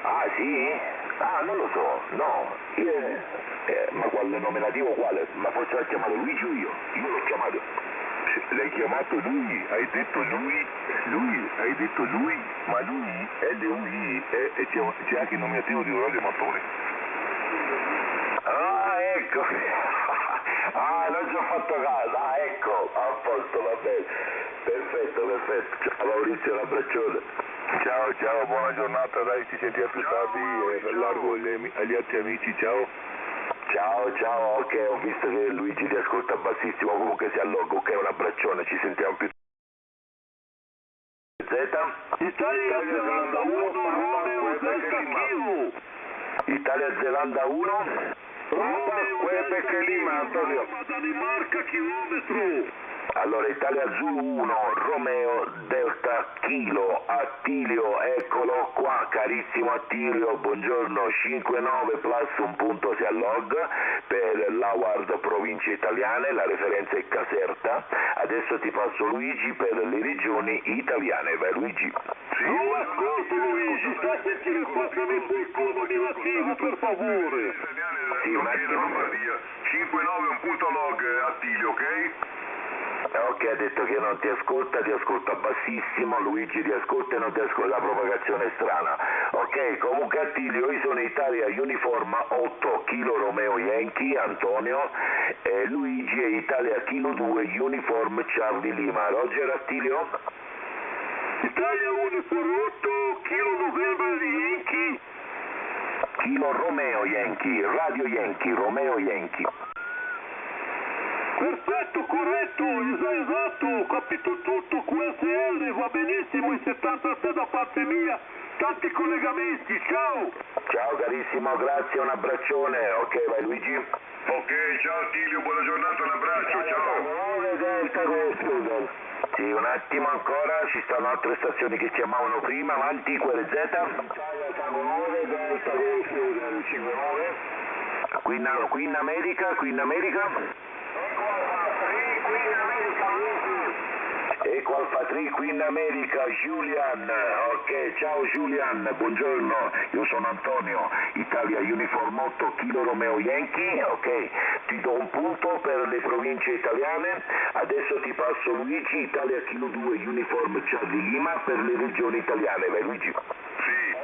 Ah sì? Ah, non lo so, no, ma quale nominativo quale? Ma forse l'ha chiamato Luigi o io? Io l'ho chiamato. L'hai chiamato lui, hai detto lui, ma lui, LUI, e c'è anche il nominativo di un radioamatore. Ah, ecco. Ah, non ci ho fatto caso. Ah, ecco. A posto, va bene. Perfetto. Ciao Maurizio, un abbraccione. Ciao, buona giornata, dai, ci sentiamo più tardi e largo agli altri amici, ciao. Ciao, ok, ho visto che Luigi ti ascolta bassissimo, comunque si alloga, ok, un abbraccione, ci sentiamo più Z. Italia Zelanda 1, Romeo Delta Kilo. Italia Zelanda 1. Romeo Quebec e Lima, Antonio. Danimarca, chilometro. Allora, Italia Zulu 1, Romeo Delta Kilo, Attilio, eccolo qua, carissimo Attilio, buongiorno, 59 plus un punto si allog per l'Award Province Italiane, la referenza è Caserta, adesso ti passo Luigi per le regioni italiane, vai Luigi. Sì, non ascolto Luigi, stai a sentire passami il piccolo nominativo per favore. Sì, un attimo. 5-9 un punto log Attilio, ok? Ok, ha detto che non ti ascolta bassissimo, Luigi ti ascolta e non ti ascolta, la propagazione è strana. Ok, comunque Attilio, io sono Italia Uniform 8 Kilo Romeo Yankee, Antonio, e Luigi è Italia Kilo 2 Uniform Charlie Lima. Roger Attilio? Italia Uniform 8 Kilo November Yankee. Kilo Romeo Yankee, Radio Yankee, Romeo Yankee. Perfetto, corretto, esatto, ho capito tutto, QSL, va benissimo, il 76 da parte mia, tanti collegamenti, ciao! Ciao carissimo, grazie, un abbraccione, ok, vai Luigi? Ok, ciao Attilio, buona giornata, un abbraccio, ciao! Sì, un attimo ancora, ci stanno altre stazioni che chiamavano prima, avanti, quelle Z? Qui in America? Ecco Alfa 3 qui in America, Julian, ok, ciao Julian, buongiorno, io sono Antonio, Italia Uniform 8 Kilo Romeo Yankee, ok, ti do un punto per le province italiane, adesso ti passo Luigi, Italia Kilo 2 Uniform Charlie Lima per le regioni italiane, vai Luigi. Sì.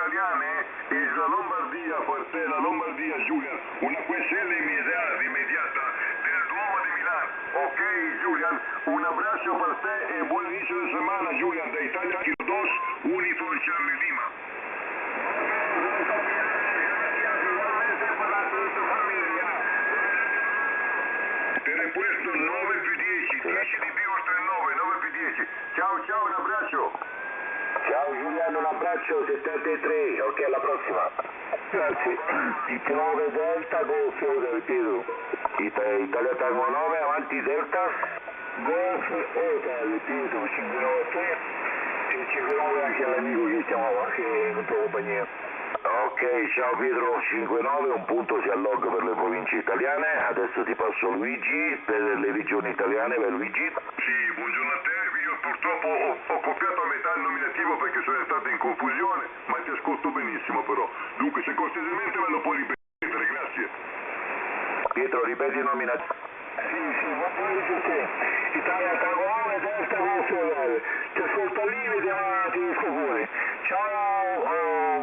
italiane e la Lombardia per te, la Lombardia Julian, una QSL immediata del Duomo di Milano. Ok Julian, un abbraccio per te e buon inizio di settimana Julian da Italia Kilo 2 Unifor Charlie Lima. Te ne puesto 9 più 10, 10 di più oltre 9, 9 più 10. Ciao ciao, un abbraccio. Ciao Giuliano, un abbraccio, 73, ok, alla prossima. Grazie. 9 Delta Golf, ripeto. Italia Tango 9, avanti Delta. Golf Hotel, ripeto, 593. E 59 anche all'amico che chiamava, anche in tua compagnia. Ok, ciao Pietro, 5-9, un punto si allogga per le province italiane, adesso ti passo Luigi per le regioni italiane, vai Luigi. Sì, buongiorno a te, io purtroppo ho copiato a metà il nominativo perché sono stato in confusione, ma ti ascolto benissimo però. Dunque, se cortesemente me lo puoi ripetere, grazie. Pietro, ripeti il nominativo. Sì, buon pomeriggio a te. Italia Tango 9, Delta Golf Hotel. Ti ascolto al limite, ma ti esco fuori. Ciao,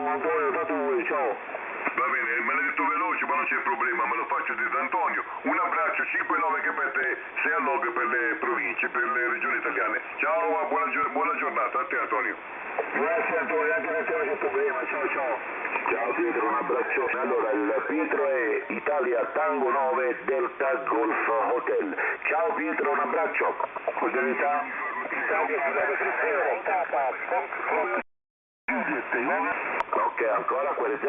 Antonio, Taturi, ciao. Va bene, me l'hai detto veloce, ma non c'è problema, me lo faccio dire da Antonio. Un abbraccio 5-9 che per te, 6 alloghe per le province, per le regioni italiane. Ciao, buona giornata a te Antonio. Grazie Antonio, anche per te non c'è problema, ciao. Ciao Pietro, un abbraccione. Allora, il Pietro è Italia Tango 9 Delta Golf Hotel. Ciao Pietro, un abbraccio. Cordialità, Italia 930, Papa, Ok, ancora, quale Z?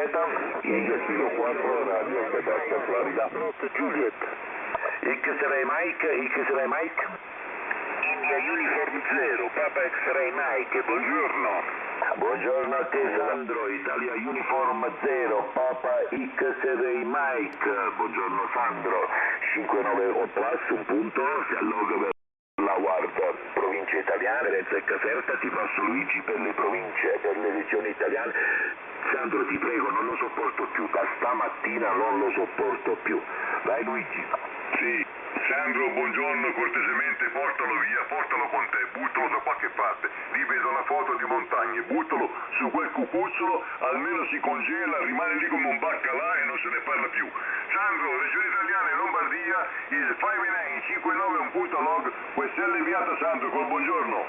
India Kilo 4, Radio Quebec, Florida. Juliet. X-Ray Mike. India Uniform 0, Papa X-Ray Mike, buongiorno. Buongiorno a te Sandro, Italia Uniform 0, Papa X-Ray Mike. Buongiorno Sandro, 5-9 plus, un punto, si allogga per la guardia province italiane, Venezia e Caserta, ti passo Luigi per le province, per le regioni italiane. Sandro ti prego, non lo sopporto più, da stamattina non lo sopporto più. Vai Luigi. Sì, Sandro, buongiorno, cortesemente portalo via, portalo con te, buttalo da qualche parte. Lì vedo una foto di montagne, buttalo su quel cucuzzolo, almeno si congela, rimane lì come un baccalà e non se ne parla più. Sandro, regione italiana e Lombardia, il 5-9 un punto log, QSL inviata Sandro, col buongiorno.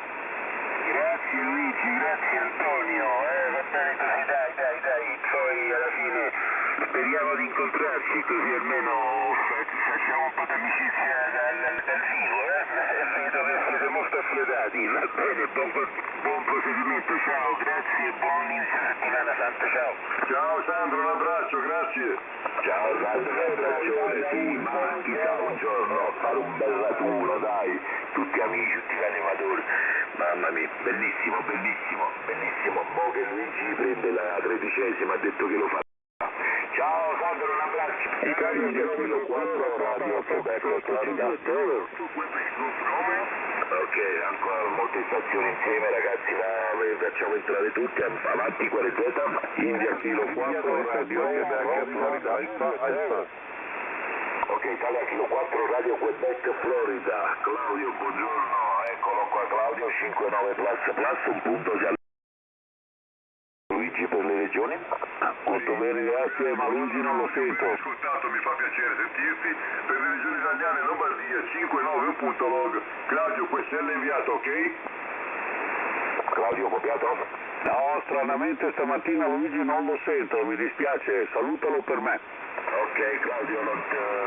Grazie Luigi, grazie Antonio, va bene così, dai, poi alla fine speriamo di incontrarci così almeno facciamo un po' d'amicizia dal vivo, vedo che siete molto affiatati, va bene, buon proseguimento, ciao, grazie, buon inizio settimana santa, ciao. Ciao Sandro, un abbraccio, grazie. Ciao Sandro, un abbraccione, sì, ma chissà un giorno fare un bel raduno, dai, tutti amici, tutti gli animatori. Mamma mia, bellissimo, mo che Luigi prende la 13ª, ha detto che lo fa. Ciao Sandro, un abbraccio. Italia Kilo 4, Radio Quebec, Florida. Ok, ancora molte stazioni insieme ragazzi, facciamo entrare tutti, avanti quale Z? India Kilo 4, Radio Quebec, Florida. Alfa. Ok, Italia Kilo 4, Radio Quebec, Florida. Claudio, buongiorno, eccolo qua Claudio, 5-9 plus, un punto si Luigi per le regioni? Molto bene, grazie, ma Luigi non lo sento. Ascoltato, mi fa piacere sentirti. Per le regioni italiane, Lombardia, 5-9 un punto log. Claudio, QSL inviato, ok? Claudio copiato? No, stranamente stamattina Luigi non lo sento, mi dispiace, salutalo per me. Ok Claudio,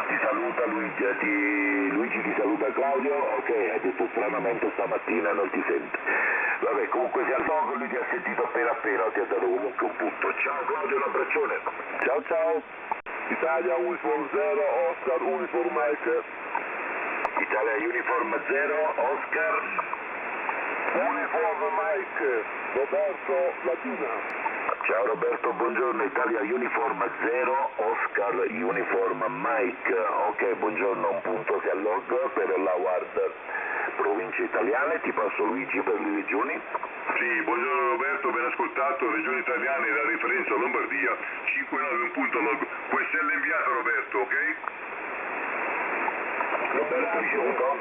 ti saluta Luigi ti saluta Claudio, ok, hai detto stranamente stamattina non ti sente. Vabbè, comunque sia il logo, lui ti ha sentito appena, ti ha dato comunque un punto. Ciao Claudio, un abbraccione. Ciao. Italia Uniform 0, Oscar Uniform Mike. Italia Uniform 0, Oscar. Uniform Mike, Roberto Latina. Ciao Roberto, buongiorno, Italia Uniform 0, Oscar Uniform Mike. Ok, buongiorno, un punto si allogga per la Ward province italiane, ti passo Luigi per le regioni. Sì, buongiorno Roberto, ben ascoltato, regioni italiane, la referenza Lombardia, 5-9 un punto log. QSL inviato Roberto, ok? Roberto ricevuto?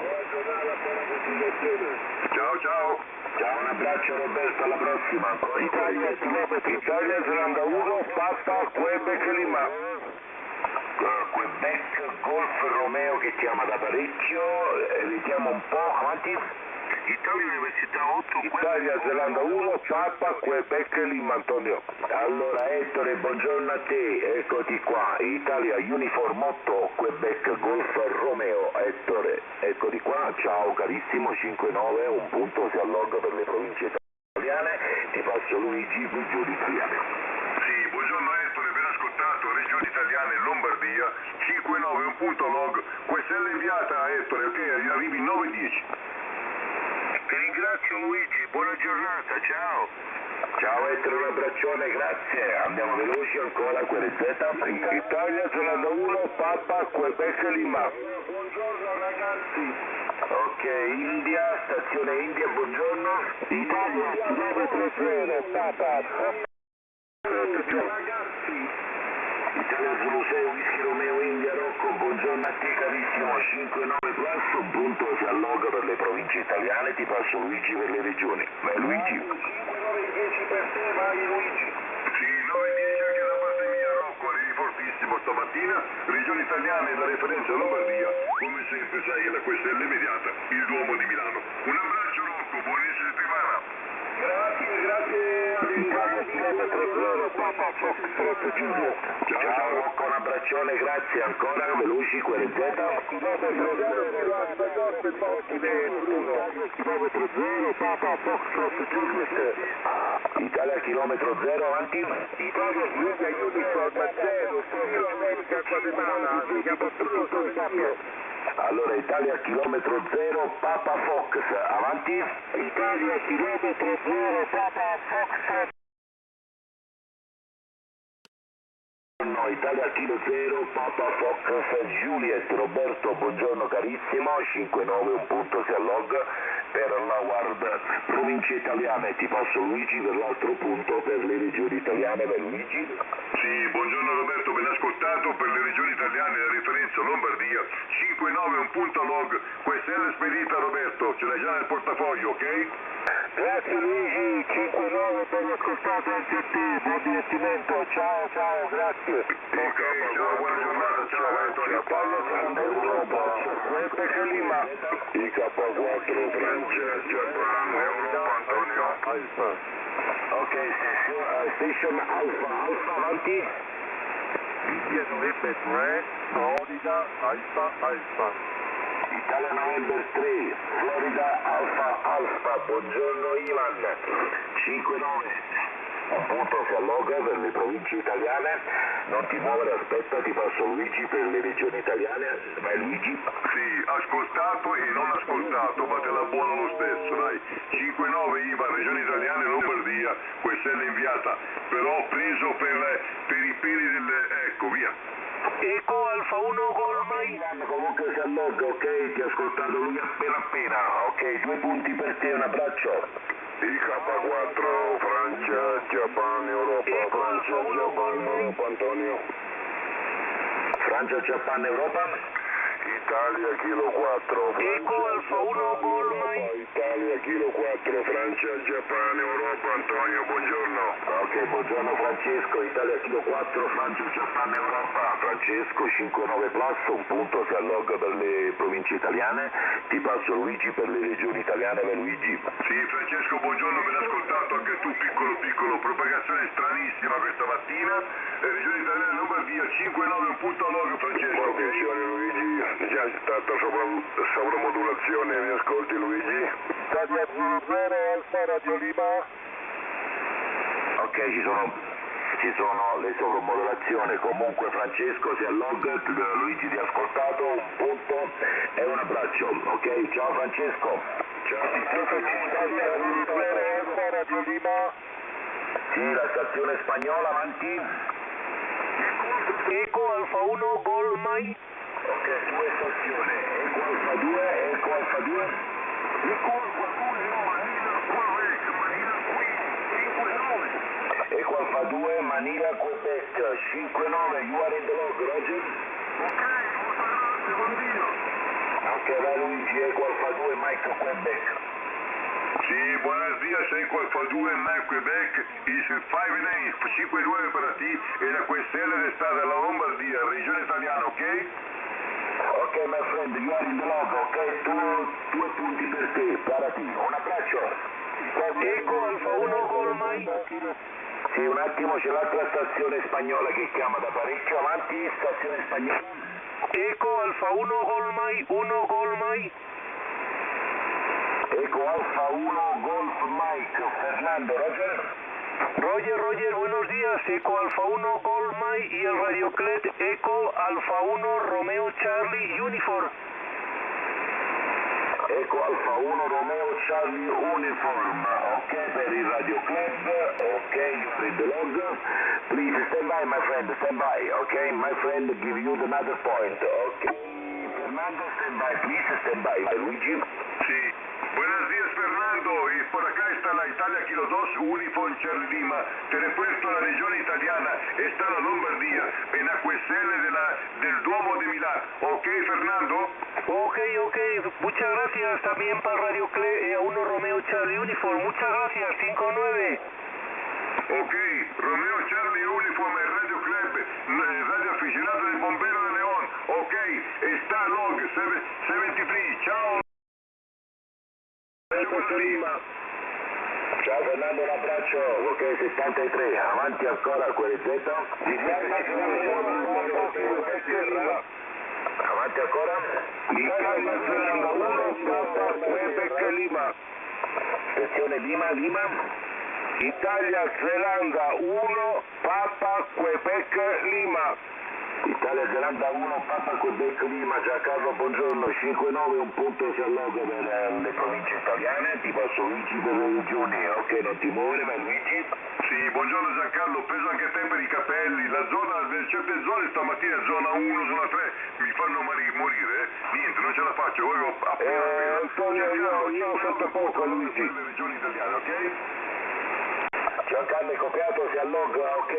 Ciao, ciao. Ciao, un abbraccio Roberto, alla prossima. Italia, Zelanda 1, Papa, Quebec, Lima. Quebec, Golf Romeo che chiama da parecchio, vediamo un po', avanti. Italia Università 8, Italia, Zelanda 1, Papa, Quebec, Lima, Antonio. Allora Ettore, buongiorno a te, eccoti qua. Italia, Uniform 8, Quebec, Golf Romeo. Ettore, eccoti qua, ciao carissimo, 5-9, un punto si alloga per le province italiane, ti passo Luigi, regioni italiane. Sì, buongiorno Ettore, ben ascoltato, regioni italiane, Lombardia, 5-9, un punto log, questa è l'inviata a Ettore, ok, arrivi 9-10. Ti ringrazio Luigi, buona giornata, ciao. Ciao Ettore, un abbraccione, grazie. Andiamo veloci ancora, QRZ. Italia, Zelanda 1, Papa, Quebec, Lima. Buongiorno ragazzi. Ok, India, stazione India, buongiorno. Italia 930, Papa. Ragazzi. Italia Zulu 6, Whisky Romeo India Rocco, buongiorno a te carissimo, 5-9 plus, un punto si alloga per le province italiane, ti passo Luigi per le regioni. Vai Luigi. 5-9-10 per te, vai Luigi. Sì, 9-10 anche da parte mia, Rocco, arrivi fortissimo stamattina, regioni italiane, la referenza Lombardia, come sempre sai, la questella immediata, il Duomo di Milano. Un abbraccio Rocco, buon inizio settimana. Grazie Italia chilometro 0, Papa Fox Giuliet. Ciao Rocco, un abbraccione, grazie ancora, veloci QRZ. Chilometro 0, ottime Bruno. Chilometro 0, Papa Fox Giuliet. Italia chilometro 0, avanti. Italia Uniform 0, Sierra America Guatemala, vediamo tutto il cambio. Allora Italia chilometro 0, Papa Fox, avanti. Italia chilometro 0, Papa Fox. No, Italia Kilo 0, Papa Fox Juliet. Roberto, buongiorno carissimo, 5-9, un punto si alloga per la Ward province italiane, ti passo Luigi per l'altro punto per le regioni italiane, vai Luigi. Sì, buongiorno Roberto, ben ascoltato per le regioni italiane, la referenza Lombardia, 5-9, un punto log, questa è l'espedita Roberto, ce l'hai già nel portafoglio, ok? Grazie Luigi, 5-9, ben ascoltato anche a te, buon divertimento, ciao, grazie. Ok, ciao, buona giornata, ciao Antonio. Quebec Lima. IK4, Francia, Giappone, Europa, Antonio. Alfa. Ok, station Alfa, avanti. India November 3, Florida, Alfa. Italia November 3, Florida Alfa, buongiorno Ivan, 5-9. Un punto si alloga per le province italiane, non ti muovere, aspetta, ti passo Luigi per le regioni italiane, vai Luigi. Sì, ascoltato e non ascoltato, ma te la buono lo stesso, dai. 5-9 IVA, regione italiana e Lombardia, questa è l'inviata, però ho preso per i peli del... ecco, via. Eco Alfa 1 Golmai. Ivan comunque si alloga, ok, ti ha ascoltato lui appena, ok, 2 punti per te, un abbraccio. IK4, Francia, Giappone, Europa, Francia, Giappone, Europa, Antonio. Francia, Giappone, Europa. Italia, Kilo 4, Eco Alfa 1 Golmai. Italia, Kilo 4, Francia, Giappone, Europa, Antonio, buongiorno. Ok, buongiorno Francesco, Italia Kilo 4, Francia, Giappone, Europa. Francesco, 5-9 plus, un punto si alloga per le province italiane. Ti passo Luigi per le regioni italiane, vai Luigi. Sì, Francesco, buongiorno, ben ascoltato anche tu, piccolo, propagazione stranissima questa mattina. Regione italiana Lombardia, 5-9, un punto log, Francesco. Attenzione Luigi, già è stata sovramodulazione, mi ascolti Luigi? Italia 00 Alfa Radio Lima. Ok, ci sono le sovromodulazioni, comunque Francesco si alloga, Luigi ti ha ascoltato, un punto e un abbraccio, ok, ciao Francesco. Ciao. Italia 00 Alfa Radio Lima. Sì, la stazione spagnola, avanti. Eco Alfa 1 Golmai. Ok, 2 stazioni, Eco Alfa 2, Eco Alfa 2. Eco Alfa 2, Manila, Quebec, Manila, qui, 5-9. Eco Alfa 2, Manila, Quebec, 5-9, you are in the log, Roger. Ok, molto grazie, buon Dio. Ok, vai Luigi, Eco Alfa 2, Mike Quebec. Sì, buonasera, Eco Alfa 2, Mike Quebec, il 59 per la T e la QSL è stata la Lombardia, regione italiana, ok? Ok, my friend, you are in the log, ok? Due punti per te, parati. Un abbraccio. Eco Alfa 1 Gol Mike. Sì, un attimo, c'è l'altra stazione spagnola che chiama da parecchio. Avanti, stazione spagnola. Eco Alfa 1 Gol Mike, 1 Gol Mike. Eco Alfa 1 Golf Mike. Fernando, Roger. Roger, buenos días. Eco Alfa 1 Gol Mike y el Radioclet Eco Alfa 1 Romeo Charlie Uniform. Eco Alfa 1 Romeo Charlie Uniform, ok per il Radio Club, ok, you read the log. Please stand by my friend, stand by, ok, my friend give you another point, ok. Fernando, stand by, please stand by, Luigi. Sí. Buenos días, Fernando. Y por acá está la Italia Kilo 2, Uniform Charlie Lima. Telepuesto a la regione italiana, está la Lombardía, en la QSL del Duomo de Milán. ¿Ok, Fernando? Ok, muchas gracias también para Radio Cle, 1 Romeo Charlie Uniform, muchas gracias, 59. Ok, Romeo Charlie Uniform e Radio Club, radio aficionado del Bombero de León. Ok, está log 73, ciao. Ciao Fernando, un abbraccio, ok 73, avanti ancora QRZ. Avanti ancora. Italia Zelanda 1, Papa Quebec Lima. Stazione Lima. Italia Zelanda 1, Papa Quebec Lima. Italia Zelanda 1, Papa Quebec Lima, Giancarlo, buongiorno, 5-9, un punto si alloga per le province italiane, ti passo Luigi per le regioni, ok, non ti muovere, ma Luigi? Sì, buongiorno Giancarlo, ho preso anche te per i capelli, la zona, certe zone stamattina, zona 1, zona 3, mi fanno morire, niente, non ce la faccio, voglio appena. Antonio, io sotto poco Luigi. Le regioni italiane, ok? Giancarlo è copiato, si alloga, ok.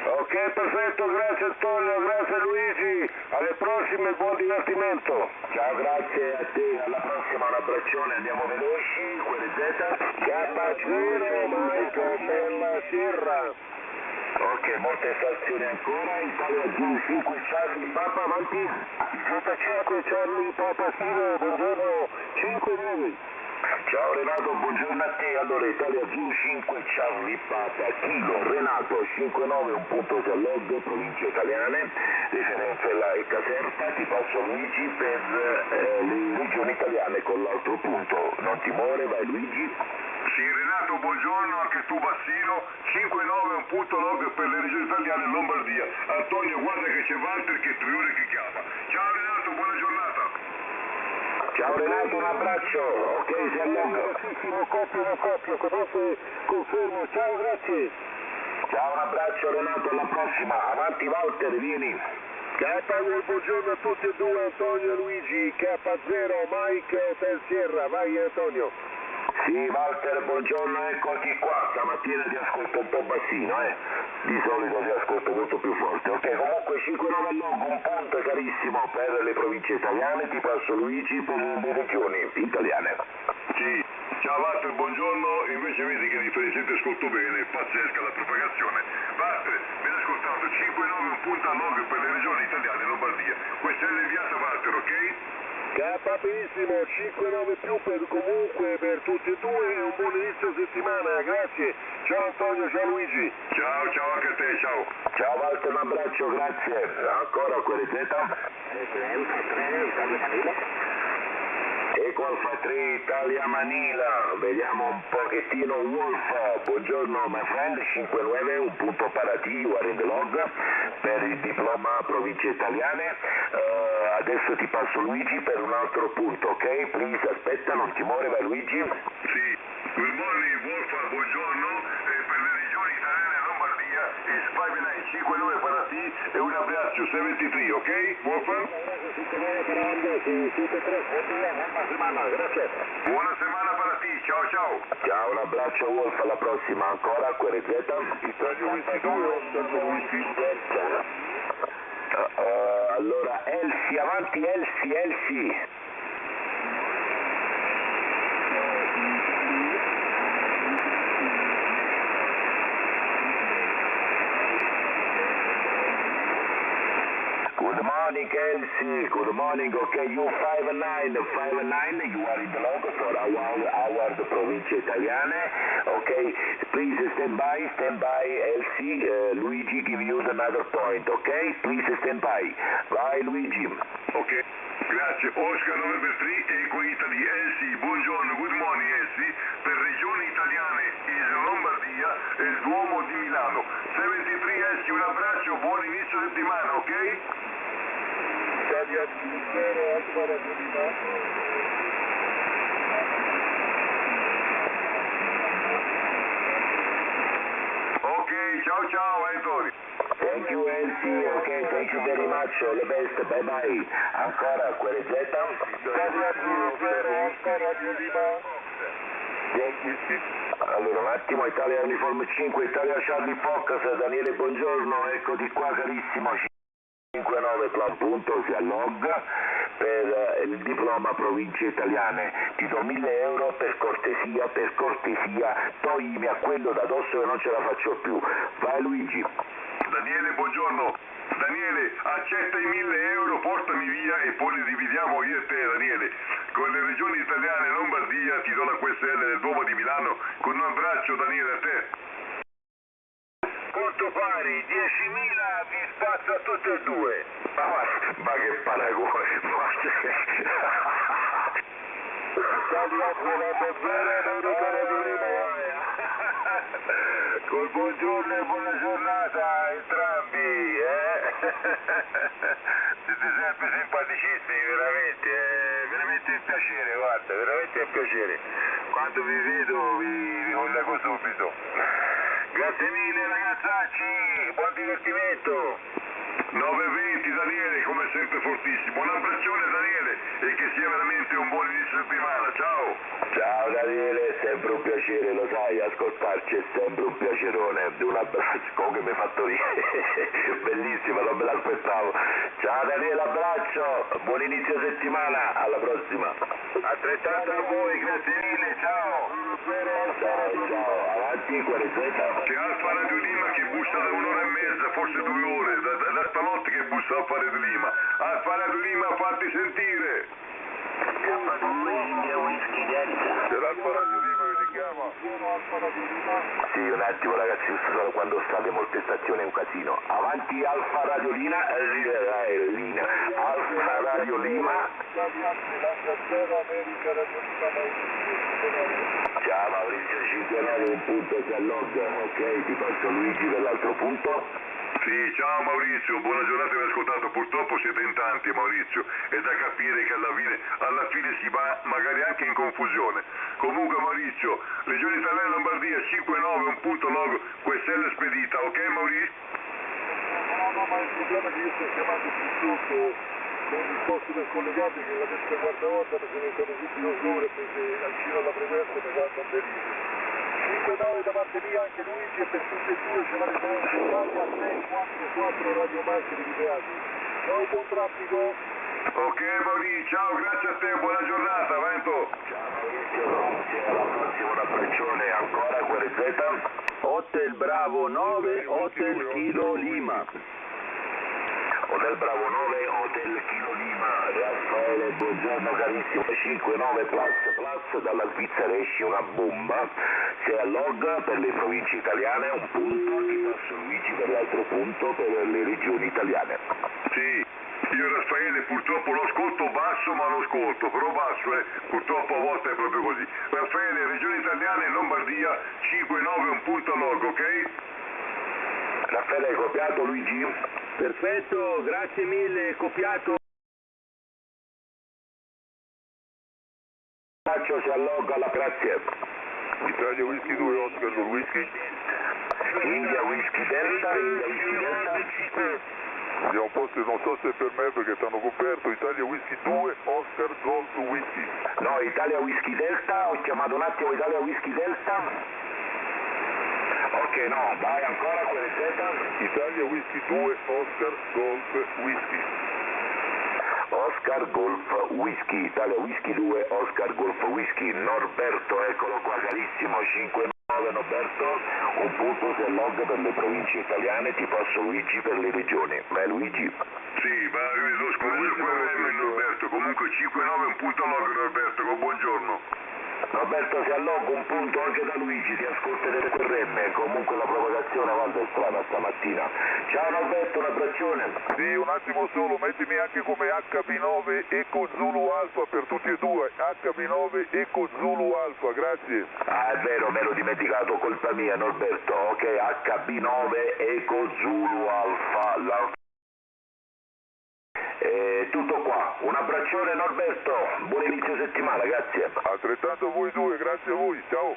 Ok, perfetto, grazie Antonio, grazie Luigi, alle prossime, buon divertimento. Ciao, grazie a te, alla prossima, un abbraccione, andiamo veloci, QRZ. K0, Michael Bella Sierra. Ok, molte stazioni ancora, Italia 05 Charlie Papa, avanti. J5 Charlie Papa Sino, buongiorno, 5-9. Ciao Renato, buongiorno a te. Allora, Italia 05 Charlie Papa Kilo, Renato 59, un punto sul log, province italiane, riferenza è Caserta, ti passo Luigi per le regioni italiane con l'altro punto. Non ti muore, vai Luigi. Sì, Renato, buongiorno, anche tu Bassino, 5-9, un punto log per le regioni italiane in Lombardia. Antonio, guarda che c'è Walter che Trione che chiama. Ciao Renato, buona giornata. Ciao Renato, un abbraccio, ok, si alloga. Copio, comunque confermo, ciao, grazie. Ciao, un abbraccio Renato, alla prossima, avanti Walter, vieni. Buongiorno a tutti e due, Antonio e Luigi, K0, Mike Hotel Sierra, vai Antonio. Sì, Walter, buongiorno, eccoti qua. Stamattina ti ascolto un po' bassino, Di solito ti ascolto molto più forte. Ok, comunque 5-9 log, un punto carissimo per le province italiane. Ti passo Luigi per le regioni italiane. Sì, ciao Walter, buongiorno. Invece vedi che differenza ti ascolto bene, pazzesca la propagazione. Walter, mi hai ascoltato 5-9, un punto a log per le regioni italiane in Lombardia. Questa è l'inviata Walter, ok? Benissimo, 5-9 più comunque per tutti e due e un buon inizio settimana, grazie. Ciao Antonio, ciao Luigi. Ciao anche a te, ciao. Ciao Walter, un abbraccio, grazie. Ancora QRZ. Eco Alfa 3 Italia Manila, vediamo un pochettino Wolf, buongiorno my friend, 5-9, un punto parati, you are in the log, per il diploma province italiane, adesso ti passo Luigi per un altro punto, ok? Please, aspetta, non ti muore, vai Luigi. Sì, good morning Wolf, buongiorno, per le regioni italiane e Lombardia, il Spy 5-9 parati e un abbraccio 73, ok? Wolf? Grazie. Buona settimana per te, ciao. Ciao, un abbraccio Wolf, alla prossima, ancora QRZ. Italia 22, osservo Luigi. Allora, Elsie, avanti Elsie. Good morning, Elsie. Good morning. Okay, you 5-9, you are in the logo for our provincia italiane. Okay, please stand by, Elsie. Luigi give you another point. Okay, please stand by. Vai, Luigi. Ok, grazie. Oscar November 3, Eco Italy, Elsie. Buongiorno, good morning, Elsie. Per regioni italiane, is Lombardia e il Duomo di Milano. 73 Elsie, un abbraccio, buon inizio settimana, ok? Italia Ministero, Alfa Radio Lima. Ok, ciao Anthony. Thank you, Elsie. Okay, thank you very much. All the best. Bye bye. Ancora, Querezeta. Italia 0, Alfa Radio Lima. Allora, un attimo, Italia Uniforme 5, Italia Charlie Focus, Daniele, buongiorno, eccoti qua carissimo, 59 punto, si allogga per il diploma province italiane, ti do 1.000 euro per cortesia, toglimi a quello da dosso che non ce la faccio più, vai Luigi. Daniele, buongiorno. Daniele, accetta i 1.000 euro, portami via e poi li dividiamo io e te, Daniele. Con le regioni italiane, Lombardia, ti do la QSL del Duomo di Milano, con un abbraccio, Daniele, a te. Conto pari, 10.000 vi spazio a tutte e due. Ma che paragone, Italia 0, America Radio Lima. Col buongiorno e buona giornata a entrambi, Siete sempre simpaticissimi, veramente un piacere, guarda, veramente un piacere. Quando vi vedo vi collego subito. Grazie mille ragazzacci, buon divertimento. 9:20 Daniele, come sempre fortissimo. Un abbraccione Daniele e che sia veramente un buon inizio settimana. Ciao! Ciao Daniele, è sempre un piacere, lo sai, ascoltarci è sempre un piacerone. Un abbraccio, come mi hai fatto ridere, bellissimo, non me l'aspettavo. Ciao Daniele, abbraccio, buon inizio settimana, alla prossima. Altrettanto a voi, grazie mille, ciao. Ciao, avanti, Querezeta. C'è Alfa Radio Lima che bussa da 1 ora e mezza, forse 2 ore, da stanotte che bussa Alfa Radio Lima. Alfa Radio Lima, fatti sentire! C'era Alfa Radio Lima che ti chiama. Sì, un attimo ragazzi, giusto quando state molte stazioni è un casino. Avanti Alfa Radio Lima, Alfa Radio Lima. Ciao Maurizio 59, un punto si allogga, ok, ti passo Luigi per l'altro punto. Sì, ciao Maurizio, buona giornata e ascoltato. Purtroppo siete in tanti Maurizio, è da capire che alla fine si va magari anche in confusione. Comunque Maurizio, Regione Italiana Lombardia 5-9, un punto logo, QSL spedita, ok Maurizio? No, ma il problema è che io sto chiamando più sotto con il posto del collegato che la terza e quarta volta mi sono entrato subito sopra perché al giro alla frequenza mi guarda un delitto. 5-9 da parte mia, anche Luigi, e per tutti e due ce l'avete anche Italia 644 Radio Marcheri di Beati. Ciao, buon traffico. Ok Maurizio, ciao, grazie a te, buona giornata, Vento. Ciao Maurizio, grazie, alla prossima, un abbraccione, ancora Querezeta. Hotel Bravo 9, Hotel Kilo Lima. Hotel Bravo 9, Hotel Kilo Lima, Raffaele, buongiorno carissimo, 5-9 plus, dalla Svizzera esce una bomba, sei a log per le province italiane, un punto, ti passo Luigi per l'altro punto per le regioni italiane. Sì, io Raffaele purtroppo lo ascolto basso ma lo ascolto, però basso, purtroppo a volte è proprio così. Raffaele, regioni italiane e Lombardia 5-9, un punto log, ok? Raffaele, hai copiato Luigi? Perfetto, grazie mille, copiato. Faccio si alloga alla grazie. Italia Whisky 2, Oscar Golf Whisky. India Whisky Delta, India Whisky Delta. Vediamo un po' se non so se è per me perché ti hanno coperto. Italia Whisky 2, Oscar Golf Whisky. No, Italia Whisky Delta, ho chiamato un attimo Italia Whisky Delta. Ok, no, vai ancora quelle Z. Italia Whisky 2, Oscar Golf Whisky. Oscar Golf Whisky, Italia Whisky 2, Oscar Golf Whisky. Norberto, eccolo qua carissimo, 5-9 Norberto, un punto se log per le province italiane, ti passo Luigi per le regioni. Vai Luigi. Sì, ma lo scusa QRM Norberto, comunque 5-9 un punto log Norberto, buongiorno. Norberto, si alloga un punto anche da Luigi, ti ascolta delle QRM, comunque la propagazione avanti è strana stamattina. Ciao Norberto, un abbraccione. Sì, un attimo solo, mettimi anche come HB9 Eco Zulu Alfa per tutti e due, HB9 Eco Zulu Alfa, grazie. Ah, è vero, me l'ho dimenticato, colpa mia Norberto, ok, HB9 Eco Zulu Alfa, tutto qua, un abbraccione Norberto, buon inizio settimana, grazie. Altrettanto voi due, grazie a voi, ciao.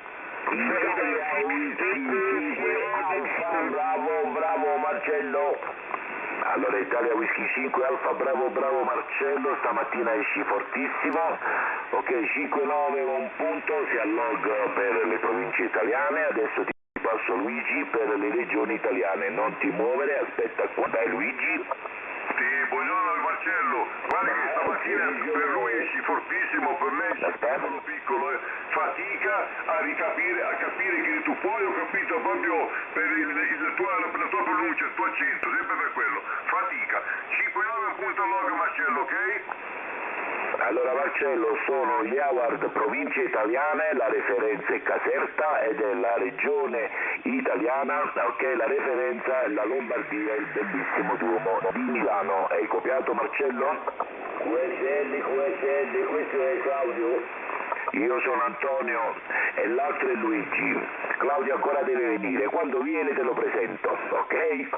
Bravo Marcello. Allora Italia Whisky 5 Alfa, bravo Marcello, stamattina esci fortissimo. Ok, 5-9 un punto, si allog per le province italiane, adesso ti passo Luigi per le regioni italiane, non ti muovere, aspetta qua, dai Luigi. Sì, buongiorno Marcello, guarda che stamattina per lui esci fortissimo, per me esci piccolo, fatica a capire che tu puoi, ho capito proprio per la tua pronuncia, il tuo accento, sempre per quello, fatica, 5-9 punto log Marcello, ok? Allora Marcello, sono gli award province italiane, la referenza è Caserta ed è la regione italiana, ok, la referenza è la Lombardia, il bellissimo Duomo di Milano. Hai copiato Marcello? QSL, questo è Claudio. Io sono Antonio e l'altro è Luigi. Claudio ancora deve venire, quando viene te lo presento, ok?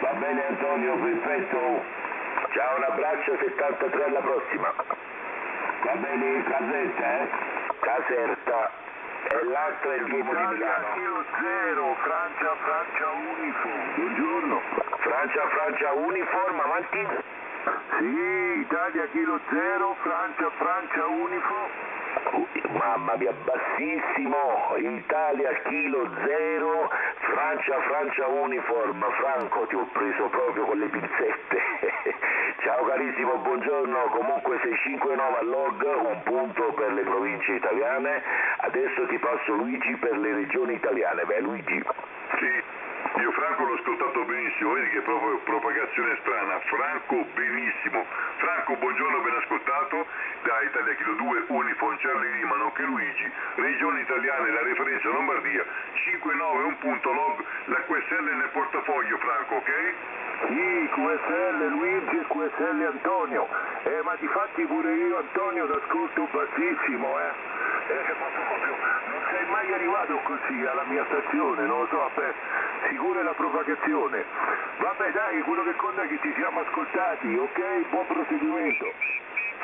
Va bene Antonio, perfetto. Ciao, un abbraccio, 73 alla prossima. Va bene, Caserta, Caserta. E l'altra è il Duomo di Milano. Kilo 0, Francia Uniform. Buongiorno. Francia Uniform, avanti. Sì, Italia Kilo 0, Francia Uniform. Mamma mia, bassissimo. Italia Kilo 0, Francia Uniform. Franco, ti ho preso proprio con le pinzette. Ciao carissimo, buongiorno. Comunque 659 al log, un punto per le province italiane. Adesso ti passo Luigi per le regioni italiane. Beh Luigi. Sì, io Franco l'ho ascoltato benissimo, vedi che proprio propagazione strana. Franco benissimo. Franco, buongiorno, ben ascoltato. Da Italia Kilo 2, Uniform Charlie Lima, nonché Luigi. Regioni italiane, la referenza Lombardia, 5-9, un punto log, la QSL nel portafoglio, Franco, ok? Sì, QSL Luigi e QSL Antonio. Ma difatti pure io Antonio l'ascolto bassissimo, ma proprio non sei mai arrivato così alla mia stazione, non lo so, sicuro è la propagazione. Vabbè dai, quello che conta è che ci siamo ascoltati, ok? Buon proseguimento.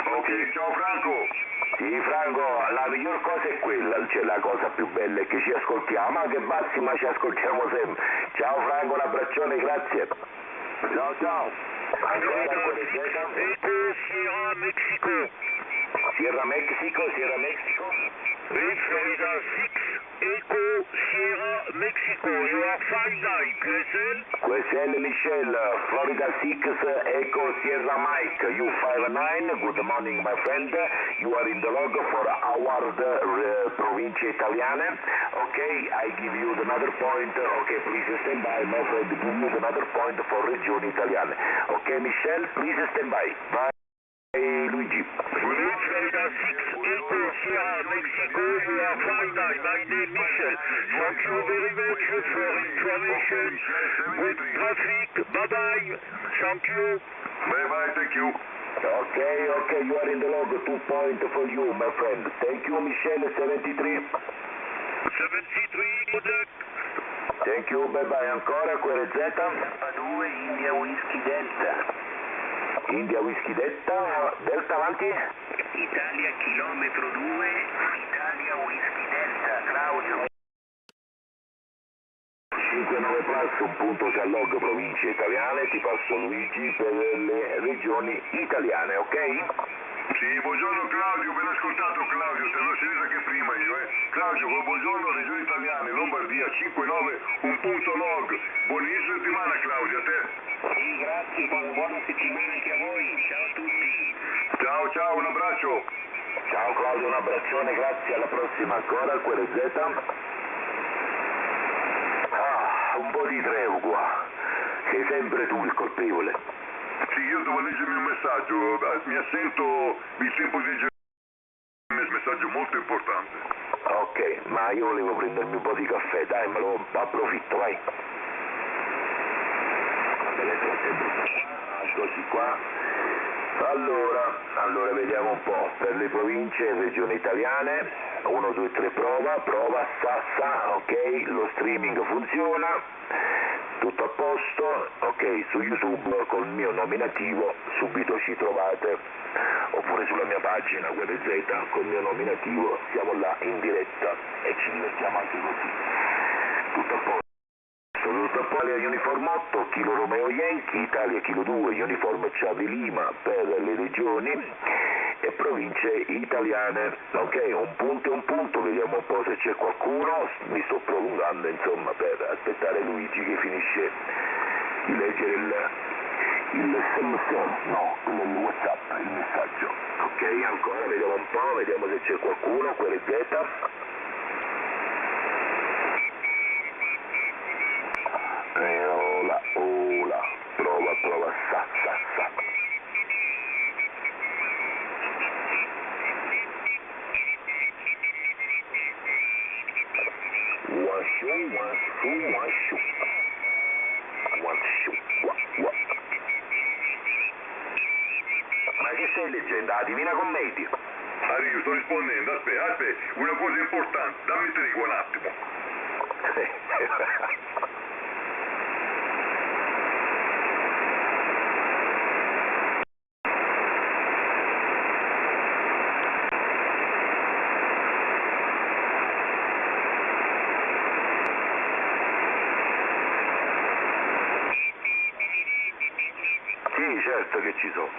Ok, ciao Franco. Sì Franco, la miglior cosa è quella, cioè la cosa più bella è che ci ascoltiamo, anche bassi ma ci ascoltiamo sempre. Ciao Franco, un abbraccione, grazie. Ciao. Ancora con le Z. Sierra Mexico. Sierra Mexico. Florida 6, Echo Sierra Mexico. You are fine now, QSL? QSL Michel, Florida 6, Echo Sierra Mike, U59, good morning my friend, you are in the log for award province italiane, okay, I give you another point, okay, please stand by my friend, give you another point for regioni italiane, okay Michel, please stand by, bye Luigi. Florida 6, Echo Sierra Mexico. You are fine now, my name Michel. Thank you very much for information. Good traffic, bye-bye. Thank you. Bye, thank you. Okay, you are in the log, 2 points for you, my friend. Thank you, Michelle, 73. 73, good luck. Thank you, bye-bye. Ancora, QRZ. 2, India Whisky Delta. India Whisky Delta avanti. Italia chilometro 2, Italia Whisky Delta, Claudio. 5-9 plus, un punto si allog province italiane, ti passo Luigi per le regioni italiane, ok? Sì, buongiorno Claudio, ben ascoltato Claudio, te l'ho sentito anche prima io, Claudio, buongiorno, Regioni Italiane, Lombardia, 5-9, un punto log. Buonissima settimana Claudio, a te. Sì, grazie, buona settimana anche a voi, ciao a tutti. Ciao, ciao, un abbraccio. Ciao Claudio, un abbraccione, grazie, alla prossima ancora, QRZ. Un po' di tregua, sei sempre tu il colpevole. Sì, io devo leggermi un messaggio, mi assento il tempo di leggere un messaggio molto importante. Ok, ma io volevo prendermi un po' di caffè, dai, me lo approfitto, vai. Così qua. Allora vediamo un po', per le province e regioni italiane, 1, 2, 3 prova, Sassa, ok, lo streaming funziona, tutto a posto, ok, su YouTube col mio nominativo subito ci trovate, oppure sulla mia pagina WebZ col mio nominativo siamo là in diretta e ci divertiamo anche così, tutto a posto. Italia Uniform 8, Kilo Romeo Yankee, Italia Kilo 2, Uniform Charlie Lima per le regioni e province italiane. Ok, un punto, vediamo un po' se c'è qualcuno, mi sto prolungando insomma per aspettare Luigi che finisce di leggere il WhatsApp, il messaggio. Ok, ancora, vediamo un po', vediamo se c'è qualcuno, QRZ. Prova, sa. Ma che stai leggendo? La Divina Commedia? Io sto rispondendo, aspetta, una cosa importante, dammi tregua un attimo. Sì, certo che ci sono.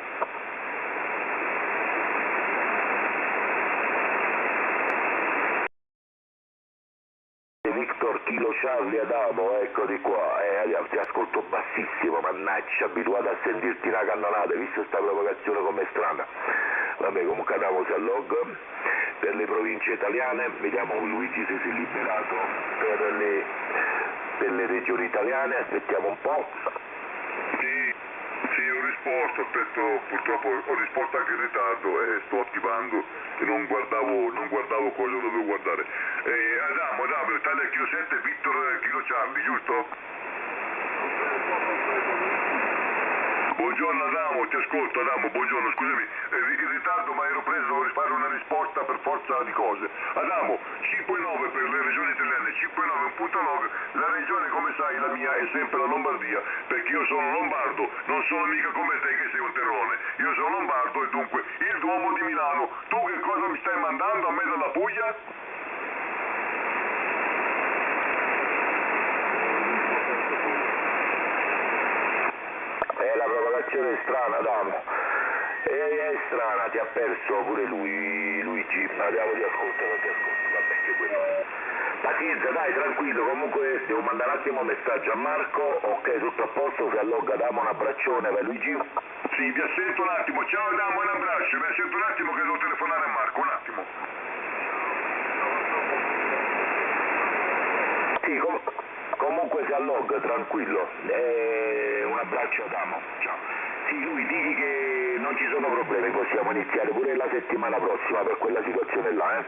Victor Kilo Charlie Adamo, eccoti qua, ti ascolto bassissimo, mannaggia, abituato a sentirti una cannonata, visto sta provocazione come strana. Vabbè, comunque Adamo si allogga per le province italiane, vediamo Luigi se si è liberato per le regioni italiane, aspettiamo un po'. Sì, ho risposto, aspetto, purtroppo ho risposto anche in ritardo e sto attivando e non guardavo cosa dovevo guardare. Adamo, Italia Kilo 7, Victor Kilo Charlie, giusto? Buongiorno Adamo, ti ascolto Adamo, buongiorno, scusami, in ritardo ma ero preso, devo fare una risposta per forza di cose. Adamo, 5-9 per le regioni italiane, 5-9 un punto log, la regione come sai la mia è sempre la Lombardia, perché io sono lombardo, non sono mica come te che sei un terrone, io sono lombardo e dunque il Duomo di Milano, tu che cosa mi stai mandando a me dalla Puglia? La provocazione è strana, Adamo. È strana, ti ha perso pure Luigi. Andiamo, ti ascolto, vabbè che quello è. Pazienza, dai, tranquillo, comunque devo mandare un attimo un messaggio a Marco, ok, tutto a posto, si allogga, Adamo, un abbraccione, vai Luigi. Sì, vi assento un attimo, ciao Adamo, un abbraccio, vi assento un attimo che devo telefonare a Marco, un attimo. Sì, comunque si allogga, tranquillo. Un abbraccio Adamo, ciao. Sì, lui digli che non ci sono problemi, possiamo iniziare pure la settimana prossima per quella situazione là,